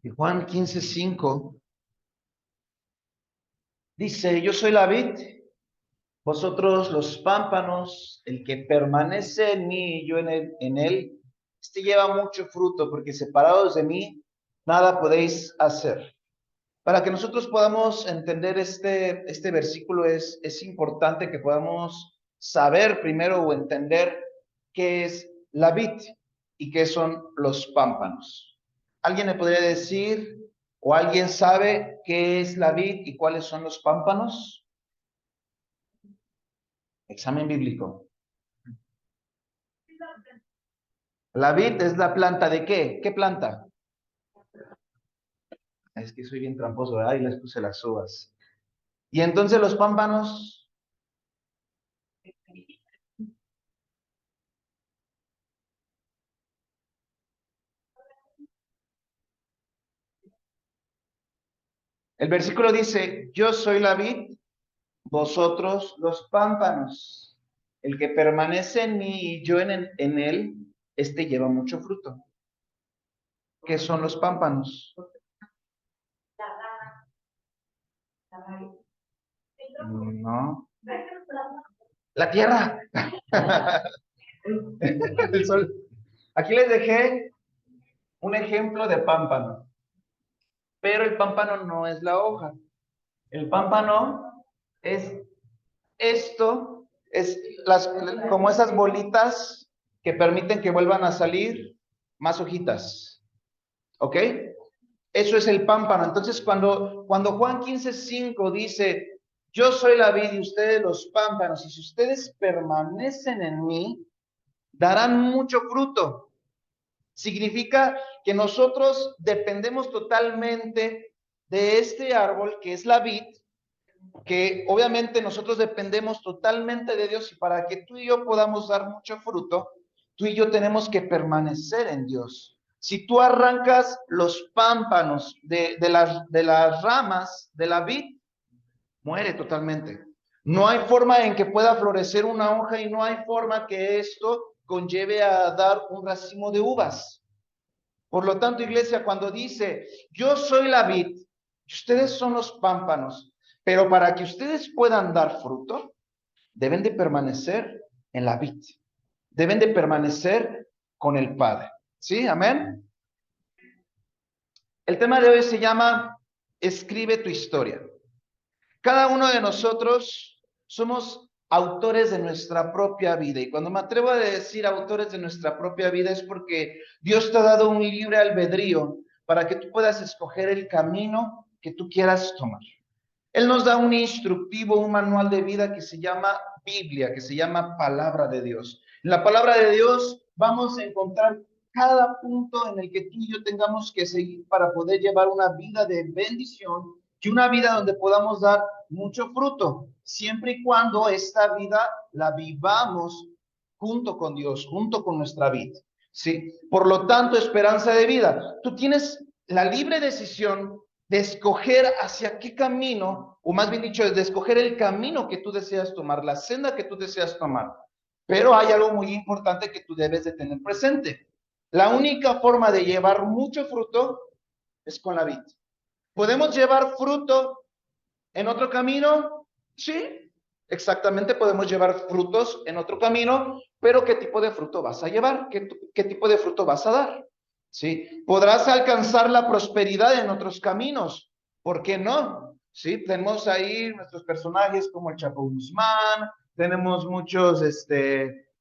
Y Juan 15:5 dice, yo soy la vid, vosotros los pámpanos, el que permanece en mí y yo en él, este lleva mucho fruto, porque separados de mí, nada podéis hacer. Para que nosotros podamos entender este versículo es importante que podamos saber primero o entender qué es la vid y qué son los pámpanos. ¿Alguien me podría decir o alguien sabe qué es la vid y cuáles son los pámpanos? Examen bíblico. La vid es la planta de ¿qué? ¿Qué planta? Es que soy bien tramposo, ¿verdad? Y les puse las uvas. Y entonces los pámpanos, el versículo dice, yo soy la vid, vosotros los pámpanos. El que permanece en mí y yo en él, este lleva mucho fruto. ¿Qué son los pámpanos? No. La tierra. El sol. Aquí les dejé un ejemplo de pámpano, pero el pámpano no es la hoja. El pámpano es esto, es como esas bolitas que permiten que vuelvan a salir más hojitas. ¿Ok? Eso es el pámpano. Entonces, cuando Juan 15:5 dice, yo soy la vid y ustedes los pámpanos, y si ustedes permanecen en mí, darán mucho fruto. Significa que nosotros dependemos totalmente de este árbol que es la vid, que obviamente nosotros dependemos totalmente de Dios, y para que tú y yo podamos dar mucho fruto, tú y yo tenemos que permanecer en Dios. Si tú arrancas los pámpanos de las ramas de la vid, muere totalmente. No hay forma en que pueda florecer una hoja y no hay forma que esto conlleve a dar un racimo de uvas. Por lo tanto, iglesia, cuando dice, yo soy la vid, ustedes son los pámpanos, pero para que ustedes puedan dar fruto, deben de permanecer en la vid, deben de permanecer con el Padre. ¿Sí? Amén. El tema de hoy se llama Escribe tu historia. Cada uno de nosotros somos autores de nuestra propia vida. Y cuando me atrevo a decir autores de nuestra propia vida es porque Dios te ha dado un libre albedrío para que tú puedas escoger el camino que tú quieras tomar. Él nos da un instructivo, un manual de vida que se llama Biblia, que se llama Palabra de Dios. En la Palabra de Dios vamos a encontrar cada punto en el que tú y yo tengamos que seguir para poder llevar una vida de bendición y una vida donde podamos dar mucho fruto, siempre y cuando esta vida la vivamos junto con Dios, junto con nuestra vida. Sí, por lo tanto, esperanza de vida. Tú tienes la libre decisión de escoger hacia qué camino, o más bien dicho, de escoger el camino que tú deseas tomar, la senda que tú deseas tomar. Pero hay algo muy importante que tú debes de tener presente. La única forma de llevar mucho fruto es con la vid. ¿Podemos llevar fruto en otro camino? Sí, exactamente, podemos llevar frutos en otro camino, pero ¿qué tipo de fruto vas a llevar? ¿Qué tipo de fruto vas a dar? ¿Sí? Podrás alcanzar la prosperidad en otros caminos, ¿por qué no? ¿Sí? Tenemos ahí nuestros personajes como el Chapo Guzmán, tenemos muchos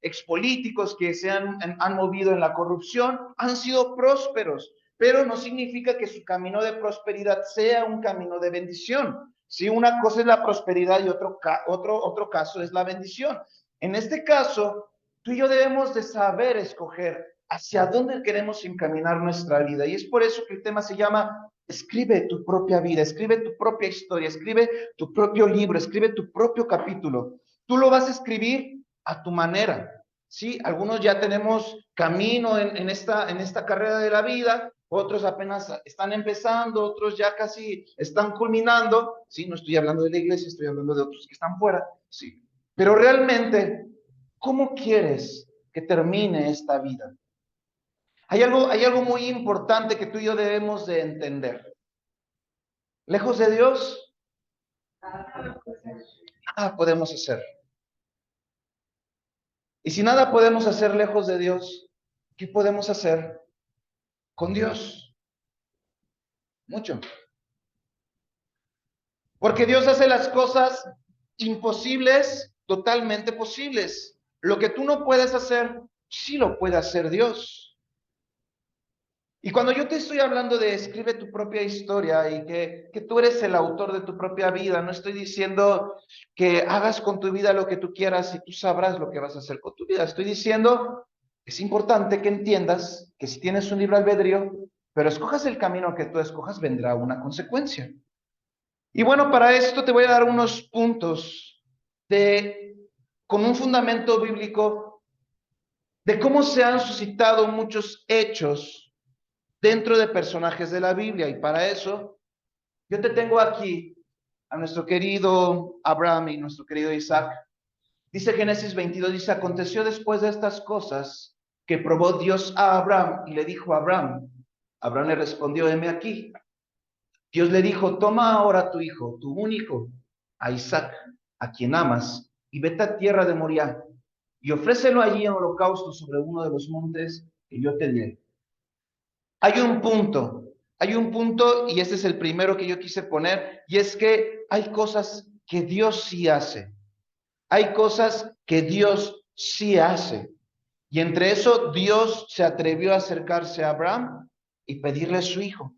expolíticos que han movido en la corrupción, han sido prósperos, pero no significa que su camino de prosperidad sea un camino de bendición. Si una cosa es la prosperidad y otro caso es la bendición. En este caso, tú y yo debemos de saber escoger hacia dónde queremos encaminar nuestra vida. Y es por eso que el tema se llama escribe tu propia vida, escribe tu propia historia, escribe tu propio libro, escribe tu propio capítulo. Tú lo vas a escribir a tu manera. Sí, algunos ya tenemos camino en esta carrera de la vida, otros apenas están empezando, otros ya casi están culminando. Sí, no estoy hablando de la iglesia, estoy hablando de otros que están fuera. Sí, pero realmente, ¿cómo quieres que termine esta vida? Hay algo muy importante que tú y yo debemos de entender. Lejos de Dios, nada podemos hacer. Y si nada podemos hacer lejos de Dios, ¿qué podemos hacer con Dios? Mucho. Porque Dios hace las cosas imposibles, totalmente posibles. Lo que tú no puedes hacer, sí lo puede hacer Dios. Y cuando yo te estoy hablando de escribe tu propia historia y que tú eres el autor de tu propia vida, no estoy diciendo que hagas con tu vida lo que tú quieras y tú sabrás lo que vas a hacer con tu vida. Estoy diciendo, es importante que entiendas que si tienes un libre albedrío, pero escojas el camino que tú escojas, vendrá una consecuencia. Y bueno, para esto te voy a dar unos puntos de, con un fundamento bíblico de cómo se han suscitado muchos hechos dentro de personajes de la Biblia. Y para eso, yo te tengo aquí a nuestro querido Abraham y nuestro querido Isaac. Dice Génesis 22, dice, aconteció después de estas cosas que probó Dios a Abraham y le dijo a Abraham. Abraham le respondió, heme aquí. Dios le dijo, toma ahora a tu hijo, tu único, a Isaac, a quien amas, y vete a tierra de Moriah, y ofrécelo allí en holocausto sobre uno de los montes que yo te diré. Hay un punto, y este es el primero que yo quise poner, y es que hay cosas que Dios sí hace. Hay cosas que Dios sí hace. Y entre eso, Dios se atrevió a acercarse a Abraham y pedirle a su hijo.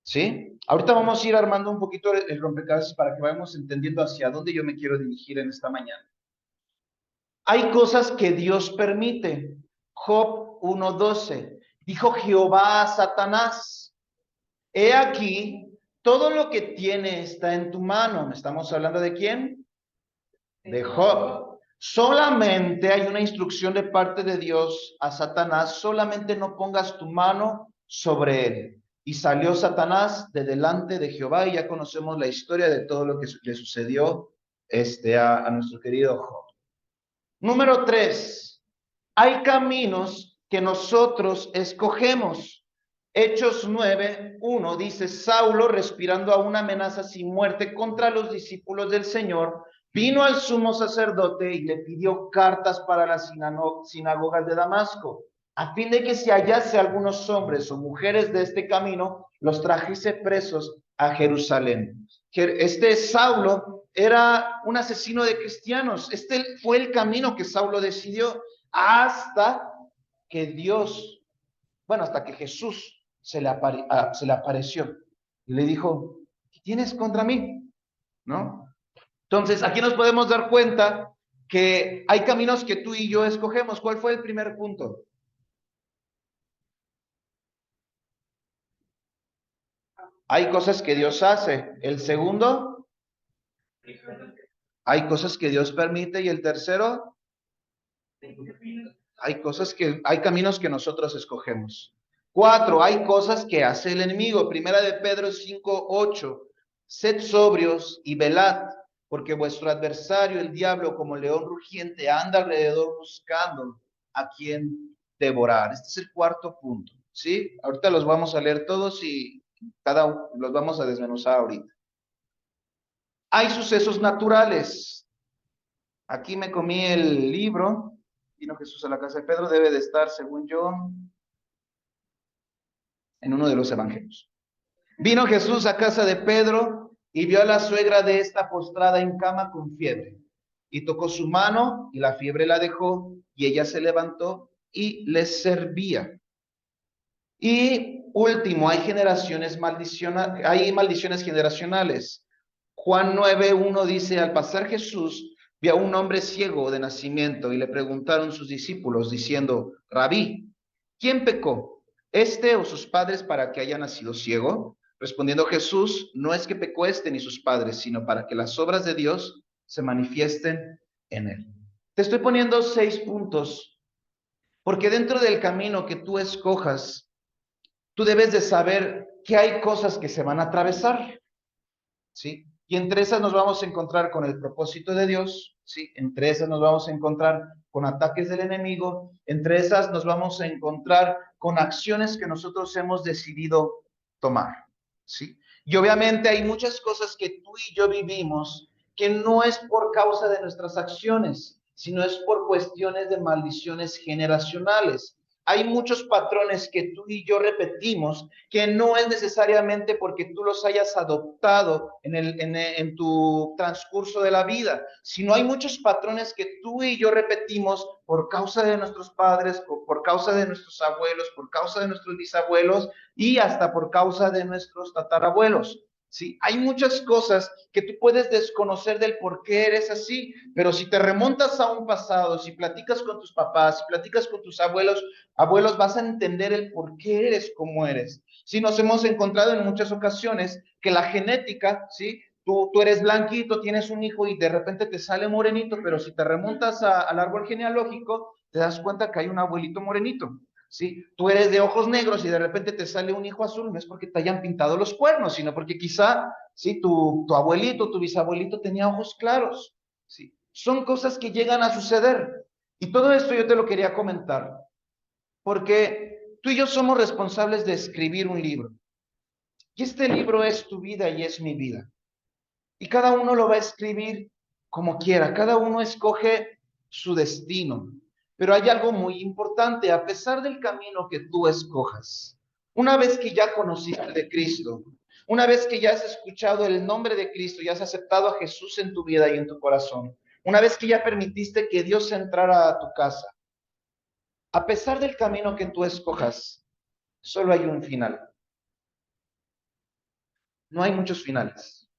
¿Sí? Ahorita vamos a ir armando un poquito el rompecabezas para que vayamos entendiendo hacia dónde yo me quiero dirigir en esta mañana. Hay cosas que Dios permite. Job 1:12. Dijo Jehová a Satanás, he aquí, todo lo que tiene está en tu mano. ¿Estamos hablando de quién? De Job. Solamente hay una instrucción de parte de Dios a Satanás, solamente no pongas tu mano sobre él. Y salió Satanás de delante de Jehová y ya conocemos la historia de todo lo que le sucedió a nuestro querido Job. Número 3, hay caminos que nosotros escogemos. Hechos 9:1 dice, Saulo, respirando a una amenaza sin muerte contra los discípulos del Señor, vino al sumo sacerdote y le pidió cartas para las sinagogas de Damasco, a fin de que si hallase algunos hombres o mujeres de este camino, los trajese presos a Jerusalén. Este Saulo era un asesino de cristianos. Este fue el camino que Saulo decidió hasta que Dios, bueno, hasta que Jesús se le apareció y le dijo, ¿qué tienes contra mí? ¿No? Entonces, aquí nos podemos dar cuenta que hay caminos que tú y yo escogemos. ¿Cuál fue el primer punto? Hay cosas que Dios hace. El segundo, hay cosas que Dios permite. Y el tercero, hay caminos que nosotros escogemos. 4, hay cosas que hace el enemigo. Primera de Pedro 5:8. Sed sobrios y velad, porque vuestro adversario, el diablo, como león rugiente, anda alrededor buscando a quien devorar. Este es el cuarto punto, ¿sí? Ahorita los vamos a leer todos y cada uno los vamos a desmenuzar ahorita. Hay sucesos naturales. Aquí me comí el libro. Vino Jesús a la casa de Pedro, debe de estar, según yo, en uno de los evangelios. Vino Jesús a casa de Pedro y vio a la suegra de esta postrada en cama con fiebre. Y tocó su mano y la fiebre la dejó y ella se levantó y les servía. Y último, hay maldiciones generacionales. Juan 9:1 dice, al pasar Jesús vio a un hombre ciego de nacimiento y le preguntaron sus discípulos diciendo, Rabí, ¿quién pecó? ¿Este o sus padres para que haya nacido ciego? Respondiendo Jesús, no es que pecó este ni sus padres, sino para que las obras de Dios se manifiesten en él. Te estoy poniendo 6 puntos, porque dentro del camino que tú escojas, tú debes de saber que hay cosas que se van a atravesar, ¿sí? Y entre esas nos vamos a encontrar con el propósito de Dios, ¿sí? Entre esas nos vamos a encontrar con ataques del enemigo, entre esas nos vamos a encontrar con acciones que nosotros hemos decidido tomar, ¿sí? Y obviamente hay muchas cosas que tú y yo vivimos que no es por causa de nuestras acciones, sino es por cuestiones de maldiciones generacionales. Hay muchos patrones que tú y yo repetimos que no es necesariamente porque tú los hayas adoptado en tu transcurso de la vida, sino hay muchos patrones que tú y yo repetimos por causa de nuestros padres, por causa de nuestros abuelos, por causa de nuestros bisabuelos y hasta por causa de nuestros tatarabuelos. Sí, hay muchas cosas que tú puedes desconocer del por qué eres así, pero si te remontas a un pasado, si platicas con tus papás, si platicas con tus abuelos, vas a entender el por qué eres como eres. Sí, nos hemos encontrado en muchas ocasiones que la genética, sí, tú eres blanquito, tienes un hijo y de repente te sale morenito, pero si te remontas al árbol genealógico, te das cuenta que hay un abuelito morenito. ¿Sí? Tú eres de ojos negros y de repente te sale un hijo azul, no es porque te hayan pintado los cuernos, sino porque quizá, ¿sí? Tu abuelito, tu bisabuelito tenía ojos claros, ¿sí? Son cosas que llegan a suceder. Y todo esto yo te lo quería comentar, porque tú y yo somos responsables de escribir un libro. Y este libro es tu vida y es mi vida. Y cada uno lo va a escribir como quiera, cada uno escoge su destino. Pero hay algo muy importante, a pesar del camino que tú escojas, una vez que ya conociste de Cristo, una vez que ya has escuchado el nombre de Cristo, ya has aceptado a Jesús en tu vida y en tu corazón, una vez que ya permitiste que Dios entrara a tu casa, a pesar del camino que tú escojas, solo hay un final. No hay muchos finales.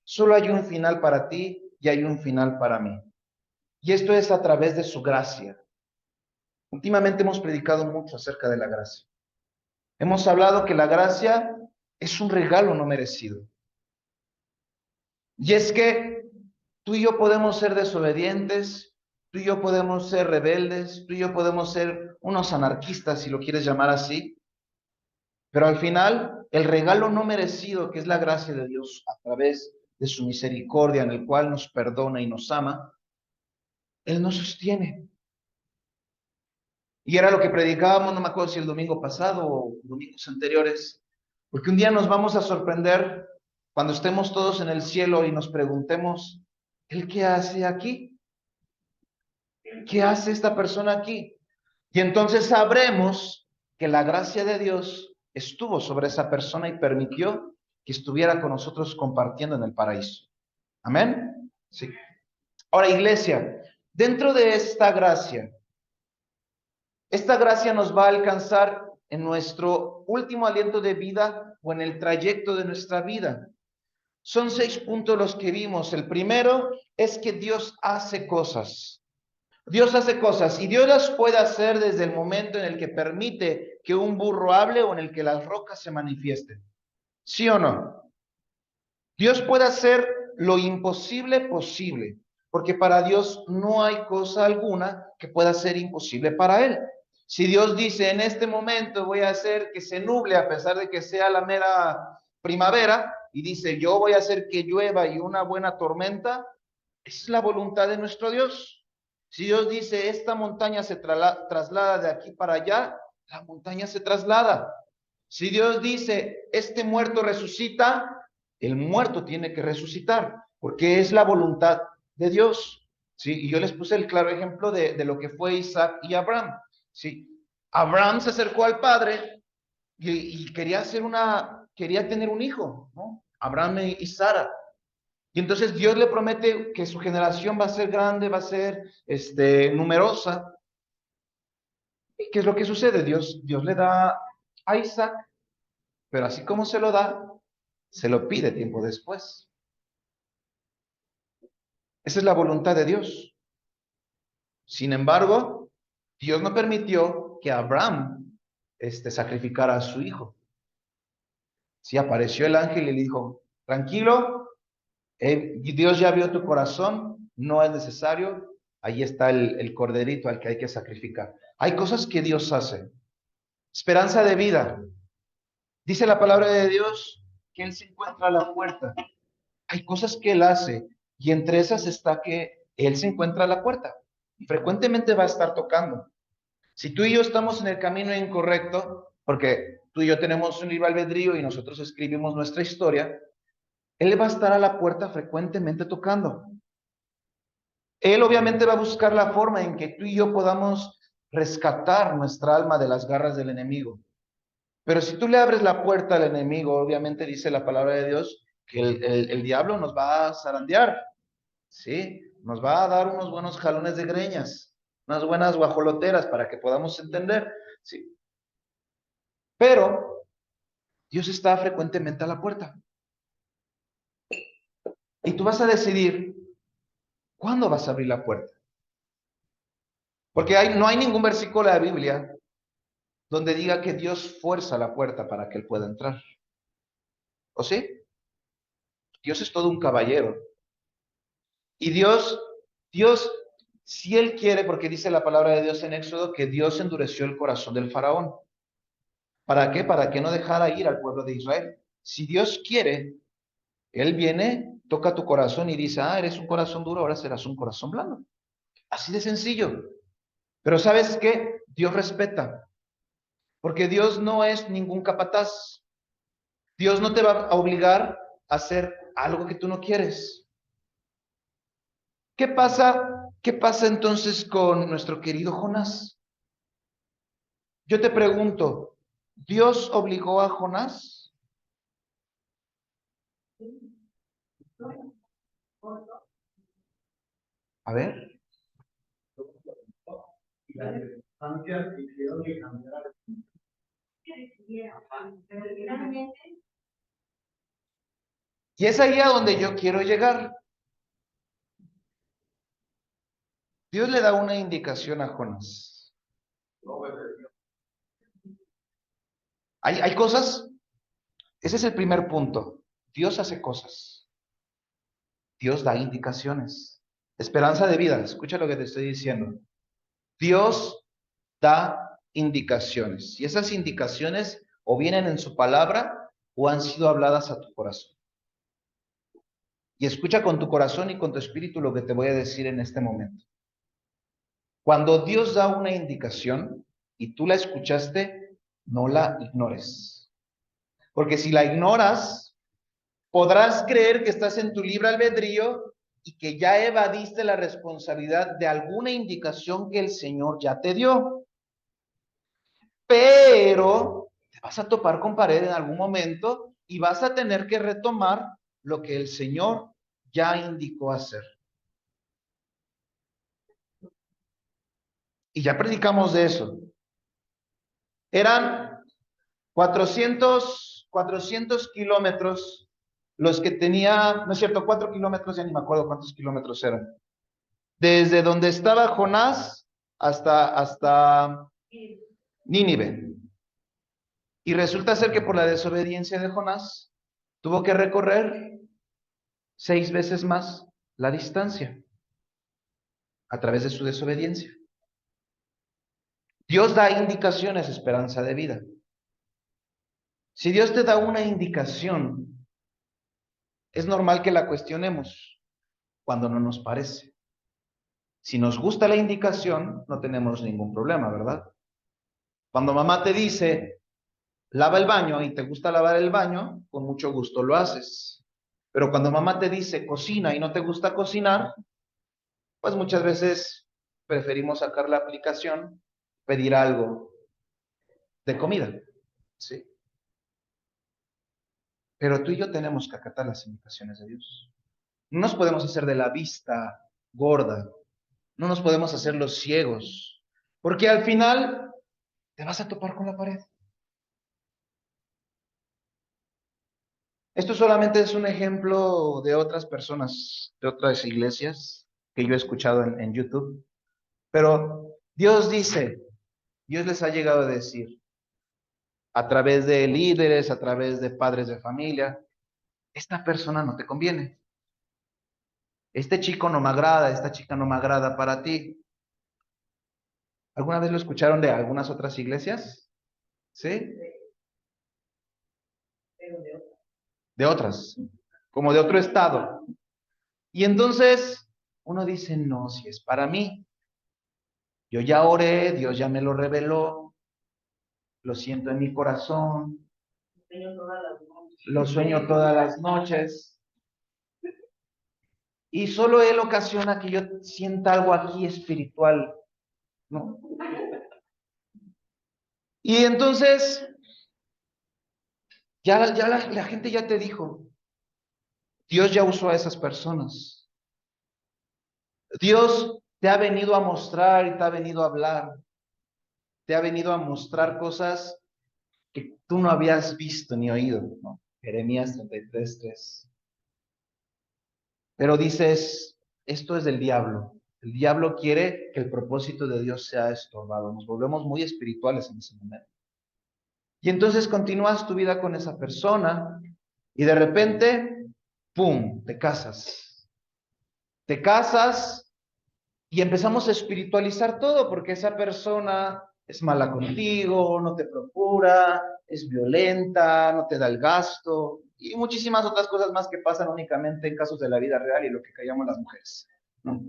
Solo hay un final para ti y hay un final para mí. Y esto es a través de su gracia. Últimamente hemos predicado mucho acerca de la gracia. Hemos hablado que la gracia es un regalo no merecido. Y es que tú y yo podemos ser desobedientes, tú y yo podemos ser rebeldes, tú y yo podemos ser unos anarquistas, si lo quieres llamar así, pero al final el regalo no merecido, que es la gracia de Dios a través de su misericordia, en el cual nos perdona y nos ama, Él nos sostiene. Y era lo que predicábamos, no me acuerdo si el domingo pasado o domingos anteriores, porque un día nos vamos a sorprender cuando estemos todos en el cielo y nos preguntemos, ¿el qué hace aquí? ¿Qué hace esta persona aquí? Y entonces sabremos que la gracia de Dios estuvo sobre esa persona y permitió que estuviera con nosotros compartiendo en el paraíso. Amén. Sí. Ahora, iglesia, dentro de esta gracia nos va a alcanzar en nuestro último aliento de vida o en el trayecto de nuestra vida. Son 6 puntos los que vimos. El primero es que Dios hace cosas. Dios hace cosas y Dios las puede hacer desde el momento en el que permite que un burro hable o en el que las rocas se manifiesten. ¿Sí o no? Dios puede hacer lo imposible posible, porque para Dios no hay cosa alguna que pueda ser imposible para Él. Si Dios dice en este momento voy a hacer que se nuble a pesar de que sea la mera primavera, y dice yo voy a hacer que llueva y una buena tormenta, esa es la voluntad de nuestro Dios. Si Dios dice esta montaña se traslada de aquí para allá, la montaña se traslada. Si Dios dice este muerto resucita, el muerto tiene que resucitar, porque es la voluntad de Dios. ¿Sí? Y yo les puse el claro ejemplo de lo que fue Isaac y Abraham. ¿Sí? Abraham se acercó al padre y quería tener un hijo, ¿no? Abraham y Sara. Y entonces Dios le promete que su generación va a ser grande, va a ser numerosa. ¿Y qué es lo que sucede? Dios le da a Isaac, pero así como se lo da, se lo pide tiempo después. Esa es la voluntad de Dios. Sin embargo, Dios no permitió que Abraham sacrificara a su hijo. Sí, apareció el ángel y le dijo, tranquilo, Dios ya vio tu corazón, no es necesario, ahí está el corderito al que hay que sacrificar. Hay cosas que Dios hace. Esperanza de vida. Dice la palabra de Dios que Él se encuentra a la puerta. Hay cosas que Él hace Y entre esas está que Él se encuentra a la puerta y frecuentemente va a estar tocando. Si tú y yo estamos en el camino incorrecto, porque tú y yo tenemos un libre albedrío y nosotros escribimos nuestra historia, Él va a estar a la puerta frecuentemente tocando. Él obviamente va a buscar la forma en que tú y yo podamos rescatar nuestra alma de las garras del enemigo. Pero si tú le abres la puerta al enemigo, obviamente dice la palabra de Dios que el diablo nos va a zarandear, ¿sí? Nos va a dar unos buenos jalones de greñas, unas buenas guajoloteras para que podamos entender, ¿sí? Pero Dios está frecuentemente a la puerta. Y tú vas a decidir cuándo vas a abrir la puerta. Porque no hay ningún versículo de la Biblia donde diga que Dios fuerza la puerta para que Él pueda entrar. ¿O sí? Dios es todo un caballero. Y Dios, si Él quiere, porque dice la palabra de Dios en Éxodo, que Dios endureció el corazón del faraón. ¿Para qué? Para que no dejara ir al pueblo de Israel. Si Dios quiere, Él viene, toca tu corazón y dice, eres un corazón duro, ahora serás un corazón blando. Así de sencillo. Pero ¿sabes qué? Dios respeta, porque Dios no es ningún capataz. Dios no te va a obligar a hacer algo que tú no quieres. ¿Qué pasa? ¿Qué pasa entonces con nuestro querido Jonás? Yo te pregunto, ¿Dios obligó a Jonás? A ver. Y es ahí a donde yo quiero llegar. Dios le da una indicación a Jonás. Hay cosas, ese es el primer punto. Dios hace cosas. Dios da indicaciones. Esperanza de vida, escucha lo que te estoy diciendo. Dios da indicaciones. Y esas indicaciones o vienen en su palabra o han sido habladas a tu corazón. Y escucha con tu corazón y con tu espíritu lo que te voy a decir en este momento. Cuando Dios da una indicación y tú la escuchaste, no la ignores. Porque si la ignoras, podrás creer que estás en tu libre albedrío y que ya evadiste la responsabilidad de alguna indicación que el Señor ya te dio. Pero te vas a topar con pared en algún momento y vas a tener que retomar lo que el Señor ya indicó hacer. Y ya predicamos de eso. Eran 400 kilómetros los que tenía, no es cierto, 4 kilómetros, ya ni me acuerdo cuántos kilómetros eran. Desde donde estaba Jonás hasta Nínive. Y resulta ser que por la desobediencia de Jonás, tuvo que recorrer 6 veces más la distancia a través de su desobediencia. Dios da indicaciones, esperanza de vida. Si Dios te da una indicación, es normal que la cuestionemos cuando no nos parece. Si nos gusta la indicación, no tenemos ningún problema, ¿verdad? Cuando mamá te dice, lava el baño y te gusta lavar el baño, con mucho gusto lo haces. Pero cuando mamá te dice, cocina y no te gusta cocinar, pues muchas veces preferimos sacar la aplicación, pedir algo de comida, ¿sí? Pero tú y yo tenemos que acatar las indicaciones de Dios. No nos podemos hacer de la vista gorda, no nos podemos hacer los ciegos, porque al final te vas a topar con la pared. Esto solamente es un ejemplo de otras personas, de otras iglesias que yo he escuchado en YouTube. Pero Dios dice, Dios les ha llegado a decir, a través de líderes, a través de padres de familia, esta persona no te conviene. Este chico no me agrada, esta chica no me agrada para ti. ¿Alguna vez lo escucharon de algunas otras iglesias? ¿Sí? De otras, como de otro estado. Y entonces uno dice, no, si es para mí, yo ya oré, Dios ya me lo reveló, lo siento en mi corazón, lo sueño todas las noches, y solo Él ocasiona que yo sienta algo aquí espiritual, ¿no? Y entonces, ya la gente ya te dijo, Dios ya usó a esas personas. Dios te ha venido a mostrar y te ha venido a hablar, te ha venido a mostrar cosas que tú no habías visto ni oído, ¿no? Jeremías 33:3. Pero dices, esto es del diablo. El diablo quiere que el propósito de Dios sea estorbado. Nos volvemos muy espirituales en ese momento. Y entonces continúas tu vida con esa persona y de repente, ¡pum!, te casas. Te casas y empezamos a espiritualizar todo porque esa persona es mala contigo, no te procura, es violenta, no te da el gasto y muchísimas otras cosas más que pasan únicamente en casos de la vida real y lo que callamos las mujeres, ¿no?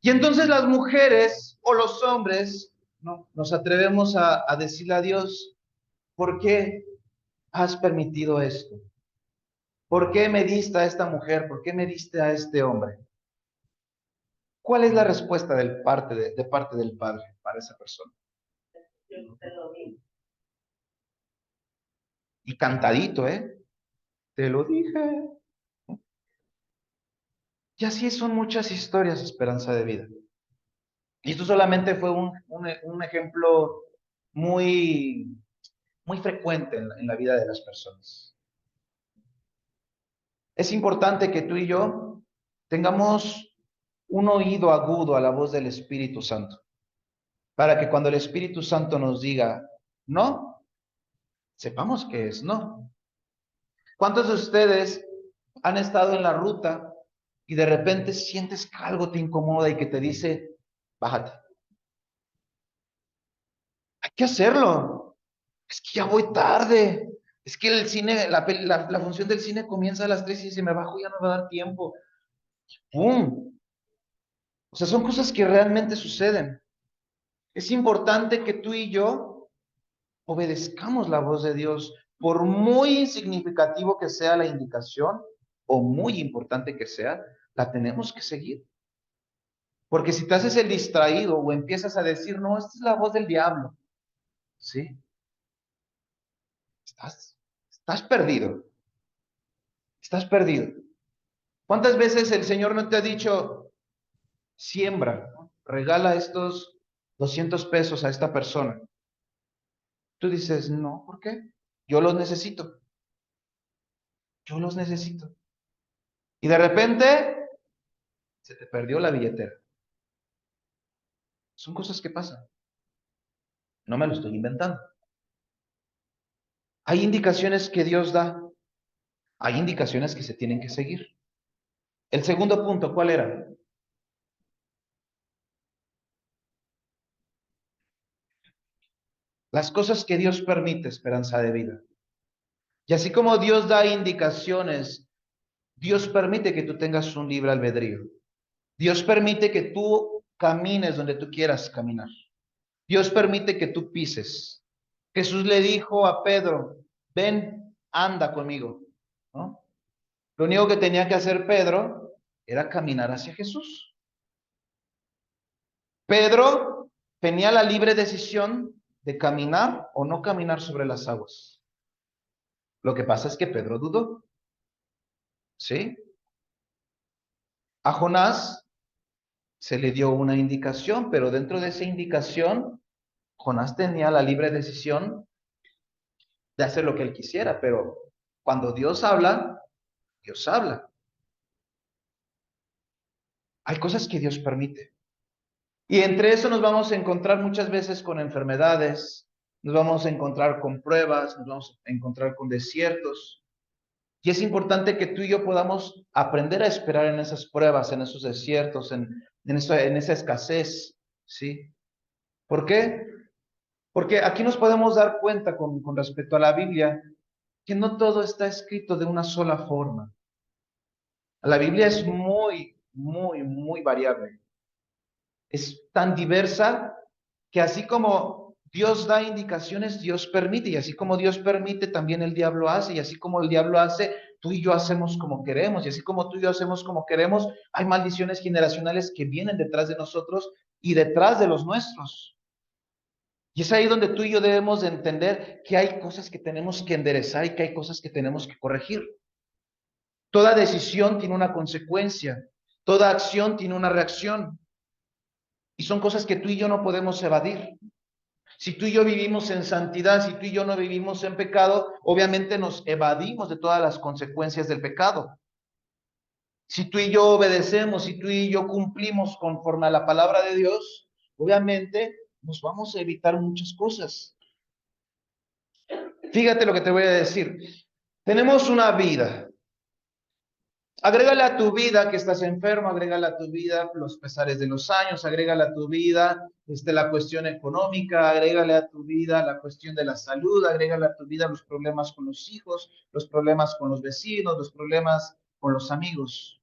Y entonces las mujeres o los hombres, ¿no?, nos atrevemos a decirle a Dios, ¿por qué has permitido esto? ¿Por qué me diste a esta mujer? ¿Por qué me diste a este hombre? ¿Cuál es la respuesta de parte del Padre para esa persona? Y cantadito, ¿eh? Te lo dije. Y así son muchas historias, Esperanza de Vida. Y esto solamente fue un ejemplo muy, muy frecuente en la vida de las personas. Es importante que tú y yo tengamos un oído agudo a la voz del Espíritu Santo, para que cuando el Espíritu Santo nos diga no, sepamos que es no. ¿Cuántos de ustedes han estado en la ruta y de repente sientes que algo te incomoda y que te dice, bájate? Hay que hacerlo. Es que ya voy tarde. Es que el cine, la función del cine comienza a las 3 y si me bajo ya no va a dar tiempo. ¡Pum! O sea, son cosas que realmente suceden. Es importante que tú y yo obedezcamos la voz de Dios, por muy insignificativo que sea la indicación o muy importante que sea, la tenemos que seguir. Porque si te haces el distraído o empiezas a decir, no, esta es la voz del diablo, ¿sí? Estás perdido, estás perdido. ¿Cuántas veces el Señor no te ha dicho, siembra, ¿no?, regala estos 200 pesos a esta persona? Tú dices, no, ¿por qué? Yo los necesito, yo los necesito. Y de repente se te perdió la billetera. Son cosas que pasan, no me lo estoy inventando. Hay indicaciones que Dios da, hay indicaciones que se tienen que seguir. El segundo punto, ¿cuál era? Las cosas que Dios permite, Esperanza de Vida. Y así como Dios da indicaciones, Dios permite que tú tengas un libre albedrío. Dios permite que tú camines donde tú quieras caminar. Dios permite que tú pises. Jesús le dijo a Pedro, ven, anda conmigo, ¿no? Lo único que tenía que hacer Pedro era caminar hacia Jesús. Pedro tenía la libre decisión de caminar o no caminar sobre las aguas. Lo que pasa es que Pedro dudó, ¿sí? A Jonás se le dio una indicación, pero dentro de esa indicación, Jonás tenía la libre decisión de hacer lo que él quisiera, pero cuando Dios habla, Dios habla. Hay cosas que Dios permite. Y entre eso nos vamos a encontrar muchas veces con enfermedades, nos vamos a encontrar con pruebas, nos vamos a encontrar con desiertos. Y es importante que tú y yo podamos aprender a esperar en esas pruebas, en esos desiertos, en esa escasez, ¿sí? ¿Por qué? Porque aquí nos podemos dar cuenta con respecto a la Biblia que no todo está escrito de una sola forma. La Biblia es muy variable. Es tan diversa que así como Dios da indicaciones, Dios permite, y así como Dios permite, también el diablo hace, y así como el diablo hace, tú y yo hacemos como queremos, y así como tú y yo hacemos como queremos, hay maldiciones generacionales que vienen detrás de nosotros y detrás de los nuestros. Y es ahí donde tú y yo debemos de entender que hay cosas que tenemos que enderezar y que hay cosas que tenemos que corregir. Toda decisión tiene una consecuencia, toda acción tiene una reacción, y son cosas que tú y yo no podemos evadir. Si tú y yo vivimos en santidad, si tú y yo no vivimos en pecado, obviamente nos evadimos de todas las consecuencias del pecado. Si tú y yo obedecemos, si tú y yo cumplimos conforme a la palabra de Dios, obviamente nos vamos a evitar muchas cosas. Fíjate lo que te voy a decir. Tenemos una vida. Agrégale a tu vida que estás enfermo, agrégale a tu vida los pesares de los años, agrégale a tu vida la cuestión económica, agrégale a tu vida la cuestión de la salud, agrégale a tu vida los problemas con los hijos, los problemas con los vecinos, los problemas con los amigos.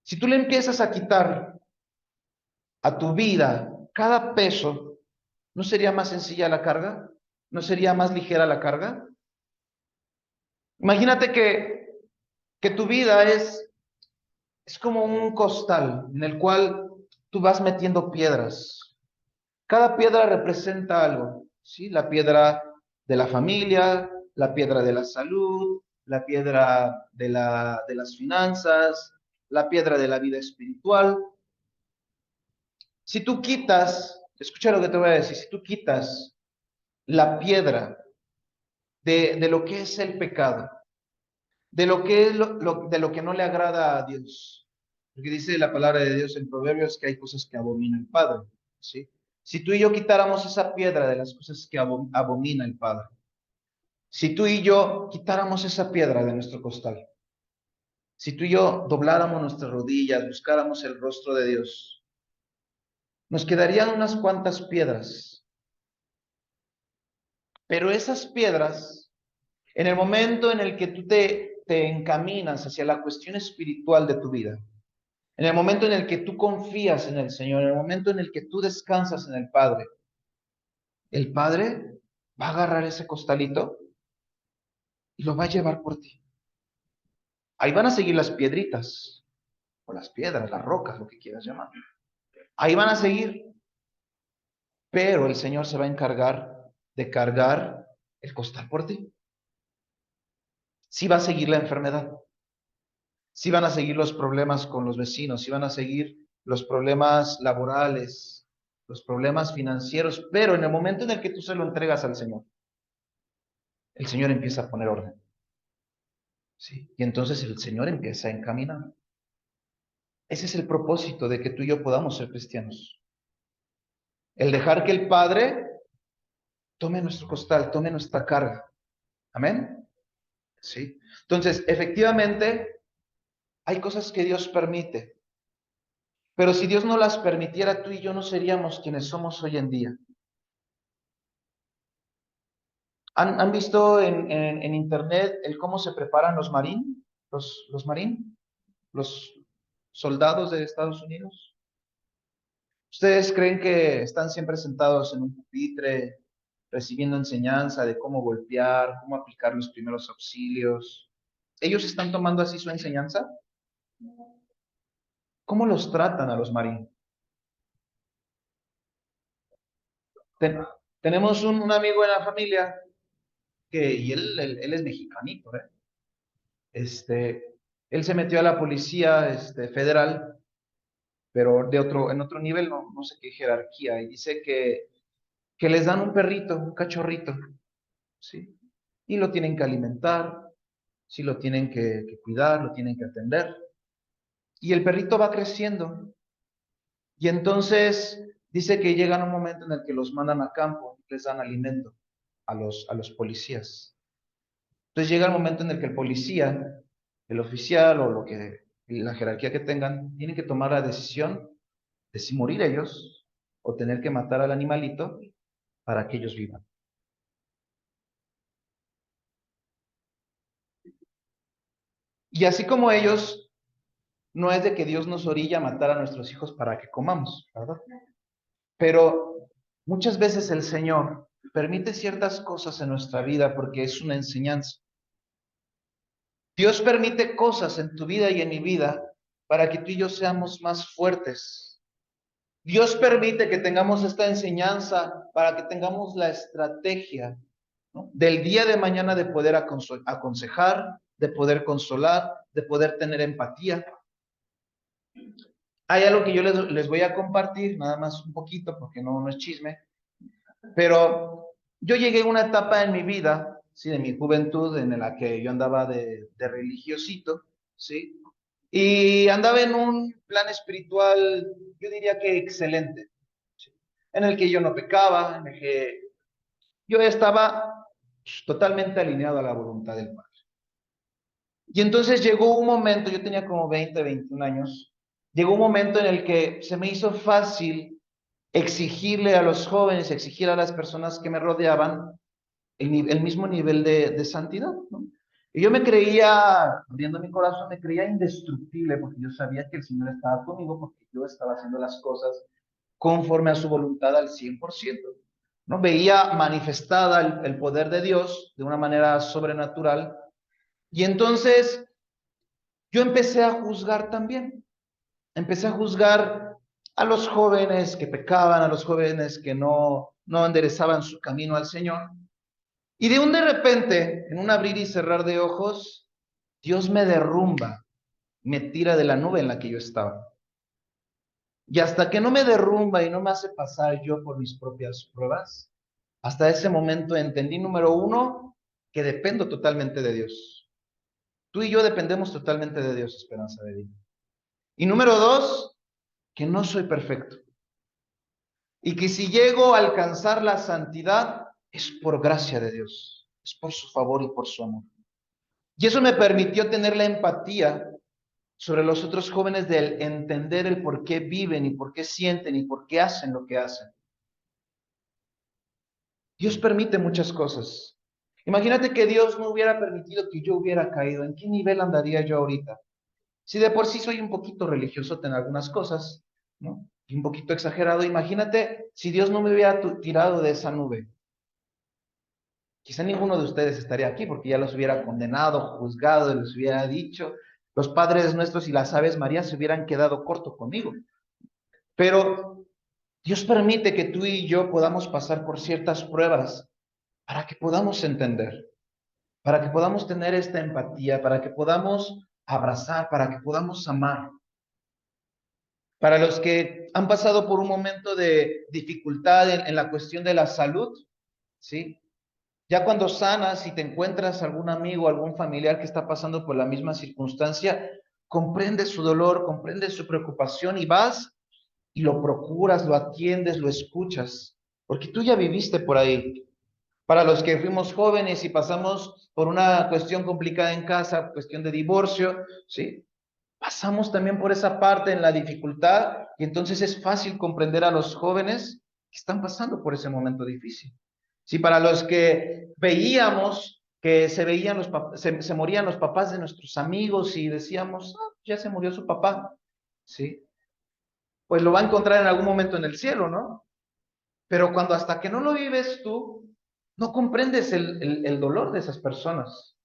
Si tú le empiezas a quitar a tu vida cada peso, ¿no sería más sencilla la carga? ¿No sería más ligera la carga? Imagínate que tu vida es como un costal en el cual tú vas metiendo piedras. Cada piedra representa algo, ¿sí? La piedra de la familia, la piedra de la salud, la piedra de las finanzas, la piedra de la vida espiritual. Si tú quitas, escucha lo que te voy a decir, si tú quitas la piedra de lo que es el pecado, de lo que es de lo que no le agrada a Dios. Porque dice la palabra de Dios en Proverbios que hay cosas que abomina el Padre, ¿sí? Si tú y yo quitáramos esa piedra de las cosas que abomina el Padre, si tú y yo quitáramos esa piedra de nuestro costal, si tú y yo dobláramos nuestras rodillas, buscáramos el rostro de Dios, nos quedarían unas cuantas piedras, pero esas piedras, en el momento en el que tú te encaminas hacia la cuestión espiritual de tu vida, en el momento en el que tú confías en el Señor, en el momento en el que tú descansas en el Padre va a agarrar ese costalito y lo va a llevar por ti. Ahí van a seguir las piedritas, o las piedras, las rocas, lo que quieras llamar. Ahí van a seguir, pero el Señor se va a encargar de cargar el costal por ti. Sí va a seguir la enfermedad, sí van a seguir los problemas con los vecinos, sí van a seguir los problemas laborales, los problemas financieros, pero en el momento en el que tú se lo entregas al Señor, el Señor empieza a poner orden, ¿sí? Y entonces el Señor empieza a encaminar. Ese es el propósito de que tú y yo podamos ser cristianos. El dejar que el Padre tome nuestro costal, tome nuestra carga. Amén. ¿Sí? Entonces, efectivamente, hay cosas que Dios permite, pero si Dios no las permitiera, tú y yo no seríamos quienes somos hoy en día. ¿Han visto en internet el cómo se preparan los marín? Los marín, los soldados de Estados Unidos. ¿Ustedes creen que están siempre sentados en un pupitre, recibiendo enseñanza de cómo golpear, cómo aplicar los primeros auxilios? ¿Ellos están tomando así su enseñanza? ¿Cómo los tratan a los marines? Ten- tenemos un amigo en la familia y él es mexicanito, ¿eh? Él se metió a la policía, federal, pero en otro nivel, no sé qué jerarquía, y dice que les dan un perrito, un cachorrito, ¿sí? Y lo tienen que alimentar, sí lo tienen que cuidar, lo tienen que atender. Y el perrito va creciendo. Y entonces dice que llegan un momento en el que los mandan a campo, les dan alimento a los policías. Entonces llega el momento en el que el policía, el oficial o la jerarquía que tengan, tienen que tomar la decisión de si morir ellos o tener que matar al animalito para que ellos vivan. Y así como ellos no es de que Dios nos orilla a matar a nuestros hijos para que comamos, ¿verdad? Pero muchas veces el Señor permite ciertas cosas en nuestra vida porque es una enseñanza. Dios permite cosas en tu vida y en mi vida para que tú y yo seamos más fuertes. Dios permite que tengamos esta enseñanza para que tengamos la estrategia, ¿no?, del día de mañana de poder aconsejar, de poder consolar, de poder tener empatía. Hay algo que yo les voy a compartir, nada más un poquito, porque no es chisme, pero yo llegué a una etapa en mi vida, sí, de mi juventud, en la que yo andaba de religiosito, sí, y andaba en un plan espiritual, yo diría que excelente, ¿sí?, en el que yo no pecaba, en el que yo estaba totalmente alineado a la voluntad del Padre. Y entonces llegó un momento, yo tenía como 20, 21 años, llegó un momento en el que se me hizo fácil exigirle a los jóvenes, exigir a las personas que me rodeaban el mismo nivel de santidad, ¿no? Y yo me creía, abriendo mi corazón, me creía indestructible porque yo sabía que el Señor estaba conmigo porque yo estaba haciendo las cosas conforme a su voluntad al 100%, ¿no? Veía manifestada el poder de Dios de una manera sobrenatural y entonces yo empecé a juzgar también. Empecé a juzgar a los jóvenes que pecaban, a los jóvenes que no enderezaban su camino al Señor. Y de repente, en un abrir y cerrar de ojos, Dios me derrumba, me tira de la nube en la que yo estaba. Y hasta que no me derrumba y no me hace pasar yo por mis propias pruebas, hasta ese momento entendí, número uno, que dependo totalmente de Dios. Tú y yo dependemos totalmente de Dios, Esperanza de Vida. Y número dos, que no soy perfecto. Y que si llego a alcanzar la santidad, es por gracia de Dios, es por su favor y por su amor. Y eso me permitió tener la empatía sobre los otros jóvenes del entender el por qué viven y por qué sienten y por qué hacen lo que hacen. Dios permite muchas cosas. Imagínate que Dios no hubiera permitido que yo hubiera caído. ¿En qué nivel andaría yo ahorita? Si de por sí soy un poquito religioso en algunas cosas, ¿no? Y un poquito exagerado, imagínate si Dios no me hubiera tirado de esa nube. Quizá ninguno de ustedes estaría aquí porque ya los hubiera condenado, juzgado, les hubiera dicho. Los padres nuestros y las aves María se hubieran quedado corto conmigo. Pero Dios permite que tú y yo podamos pasar por ciertas pruebas para que podamos entender, para que podamos tener esta empatía, para que podamos abrazar, para que podamos amar. Para los que han pasado por un momento de dificultad en la cuestión de la salud, ¿sí? Ya cuando sanas y te encuentras algún amigo, algún familiar que está pasando por la misma circunstancia, comprendes su dolor, comprendes su preocupación y vas y lo procuras, lo atiendes, lo escuchas, porque tú ya viviste por ahí. Para los que fuimos jóvenes y pasamos por una cuestión complicada en casa, cuestión de divorcio, ¿sí? Pasamos también por esa parte en la dificultad y entonces es fácil comprender a los jóvenes que están pasando por ese momento difícil. Sí, para los que veíamos que se morían los papás de nuestros amigos y decíamos, ah, ya se murió su papá, sí, pues lo va a encontrar en algún momento en el cielo, ¿no? Pero cuando hasta que no lo vives tú, no comprendes el dolor de esas personas.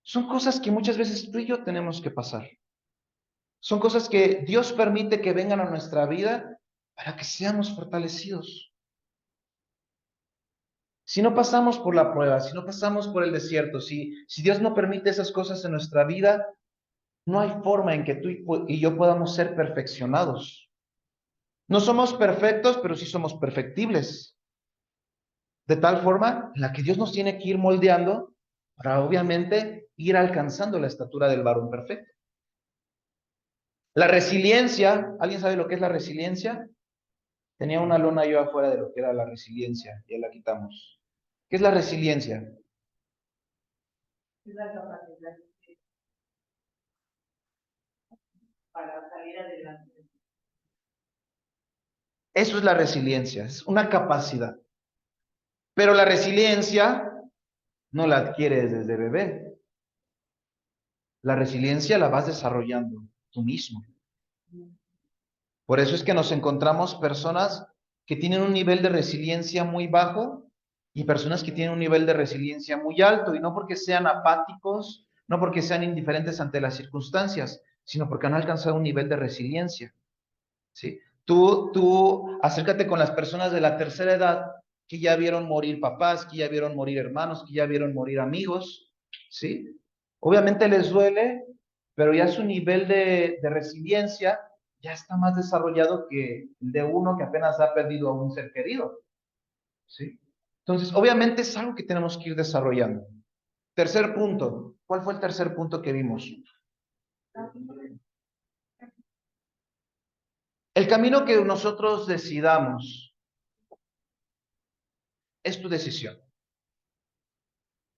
Son cosas que muchas veces tú y yo tenemos que pasar. Son cosas que Dios permite que vengan a nuestra vida para que seamos fortalecidos. Si no pasamos por la prueba, si no pasamos por el desierto, si Dios no permite esas cosas en nuestra vida, no hay forma en que tú y yo podamos ser perfeccionados. No somos perfectos, pero sí somos perfectibles. De tal forma en la que Dios nos tiene que ir moldeando para obviamente ir alcanzando la estatura del varón perfecto. La resiliencia, ¿alguien sabe lo que es la resiliencia? Tenía una lona yo afuera de lo que era la resiliencia, ya la quitamos. ¿Qué es la resiliencia? Es la capacidad para salir adelante. Eso es la resiliencia, es una capacidad. Pero la resiliencia no la adquieres desde bebé. La resiliencia la vas desarrollando tú mismo. Por eso es que nos encontramos personas que tienen un nivel de resiliencia muy bajo y personas que tienen un nivel de resiliencia muy alto, y no porque sean apáticos, no porque sean indiferentes ante las circunstancias, sino porque han alcanzado un nivel de resiliencia, ¿sí? Tú acércate con las personas de la tercera edad que ya vieron morir papás, que ya vieron morir hermanos, que ya vieron morir amigos, ¿sí? Obviamente les duele, pero ya su nivel de resiliencia ya está más desarrollado que el de uno que apenas ha perdido a un ser querido, ¿sí? Entonces, obviamente es algo que tenemos que ir desarrollando. Tercer punto. ¿Cuál fue el tercer punto que vimos? El camino que nosotros decidamos es tu decisión.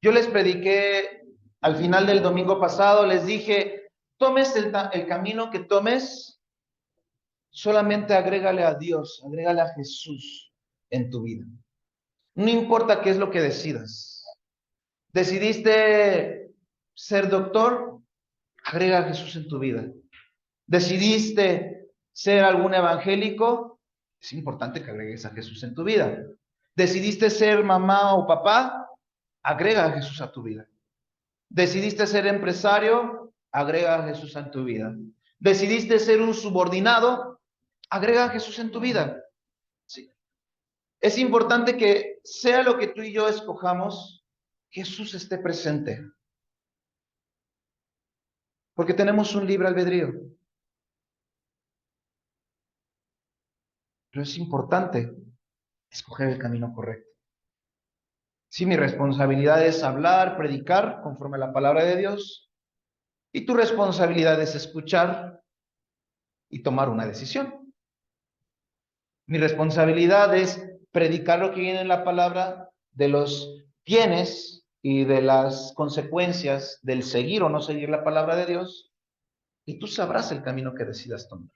Yo les prediqué al final del domingo pasado, les dije, tomes el camino que tomes, solamente agrégale a Dios, agrégale a Jesús en tu vida. No importa qué es lo que decidas. ¿Decidiste ser doctor? Agrega a Jesús en tu vida. ¿Decidiste ser algún evangélico? Es importante que agregues a Jesús en tu vida. ¿Decidiste ser mamá o papá? Agrega a Jesús a tu vida. ¿Decidiste ser empresario? Agrega a Jesús en tu vida. ¿Decidiste ser un subordinado? Agrega a Jesús en tu vida. Sí. Es importante que sea lo que tú y yo escojamos, Jesús esté presente. Porque tenemos un libre albedrío. Pero es importante escoger el camino correcto. Sí, mi responsabilidad es hablar, predicar conforme a la palabra de Dios. Y tu responsabilidad es escuchar y tomar una decisión. Mi responsabilidad es predicar lo que viene en la palabra, de los bienes y de las consecuencias del seguir o no seguir la palabra de Dios. Y tú sabrás el camino que decidas tomar.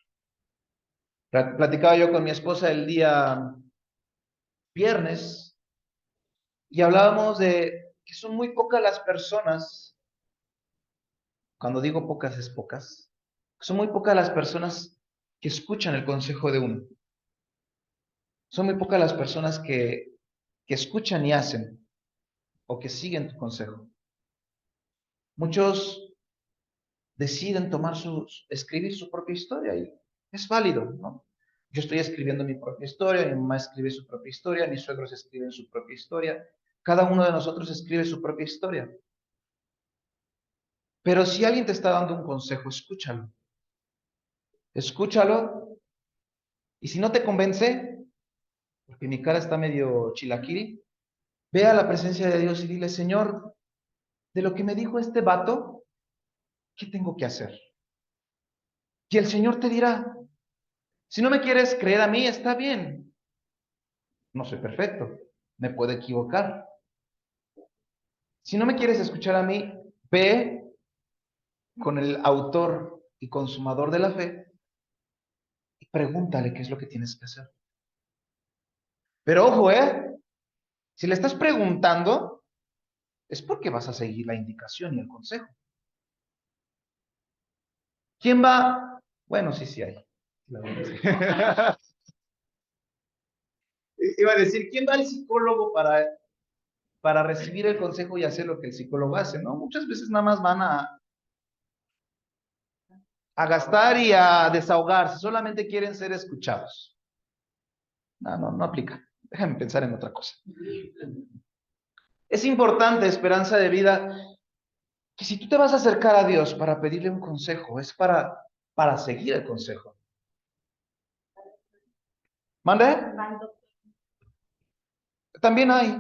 Platicaba yo con mi esposa el día viernes y hablábamos de que son muy pocas las personas, cuando digo pocas es pocas, son muy pocas las personas que escuchan el consejo de uno. Son muy pocas las personas que escuchan y hacen o que siguen tu consejo. Muchos deciden escribir su propia historia y es válido, ¿no? Yo estoy escribiendo mi propia historia, mi mamá escribe su propia historia, mis suegros escriben su propia historia, cada uno de nosotros escribe su propia historia. Pero si alguien te está dando un consejo, escúchalo. Escúchalo y si no te convence, porque mi cara está medio chilaquiri, ve a la presencia de Dios y dile, Señor, de lo que me dijo este vato, ¿qué tengo que hacer? Y el Señor te dirá, si no me quieres creer a mí, está bien. No soy perfecto, me puedo equivocar. Si no me quieres escuchar a mí, ve con el autor y consumador de la fe y pregúntale qué es lo que tienes que hacer. Pero ojo, si le estás preguntando, es porque vas a seguir la indicación y el consejo. ¿Quién va? Bueno, sí hay. Iba a decir, ¿quién va al psicólogo para recibir el consejo y hacer lo que el psicólogo hace? ¿No? Muchas veces nada más van a gastar y a desahogarse, solamente quieren ser escuchados. No aplica. Déjame pensar en otra cosa. Es importante, esperanza de vida, que si tú te vas a acercar a Dios para pedirle un consejo, es para seguir el consejo. ¿Mande? También hay.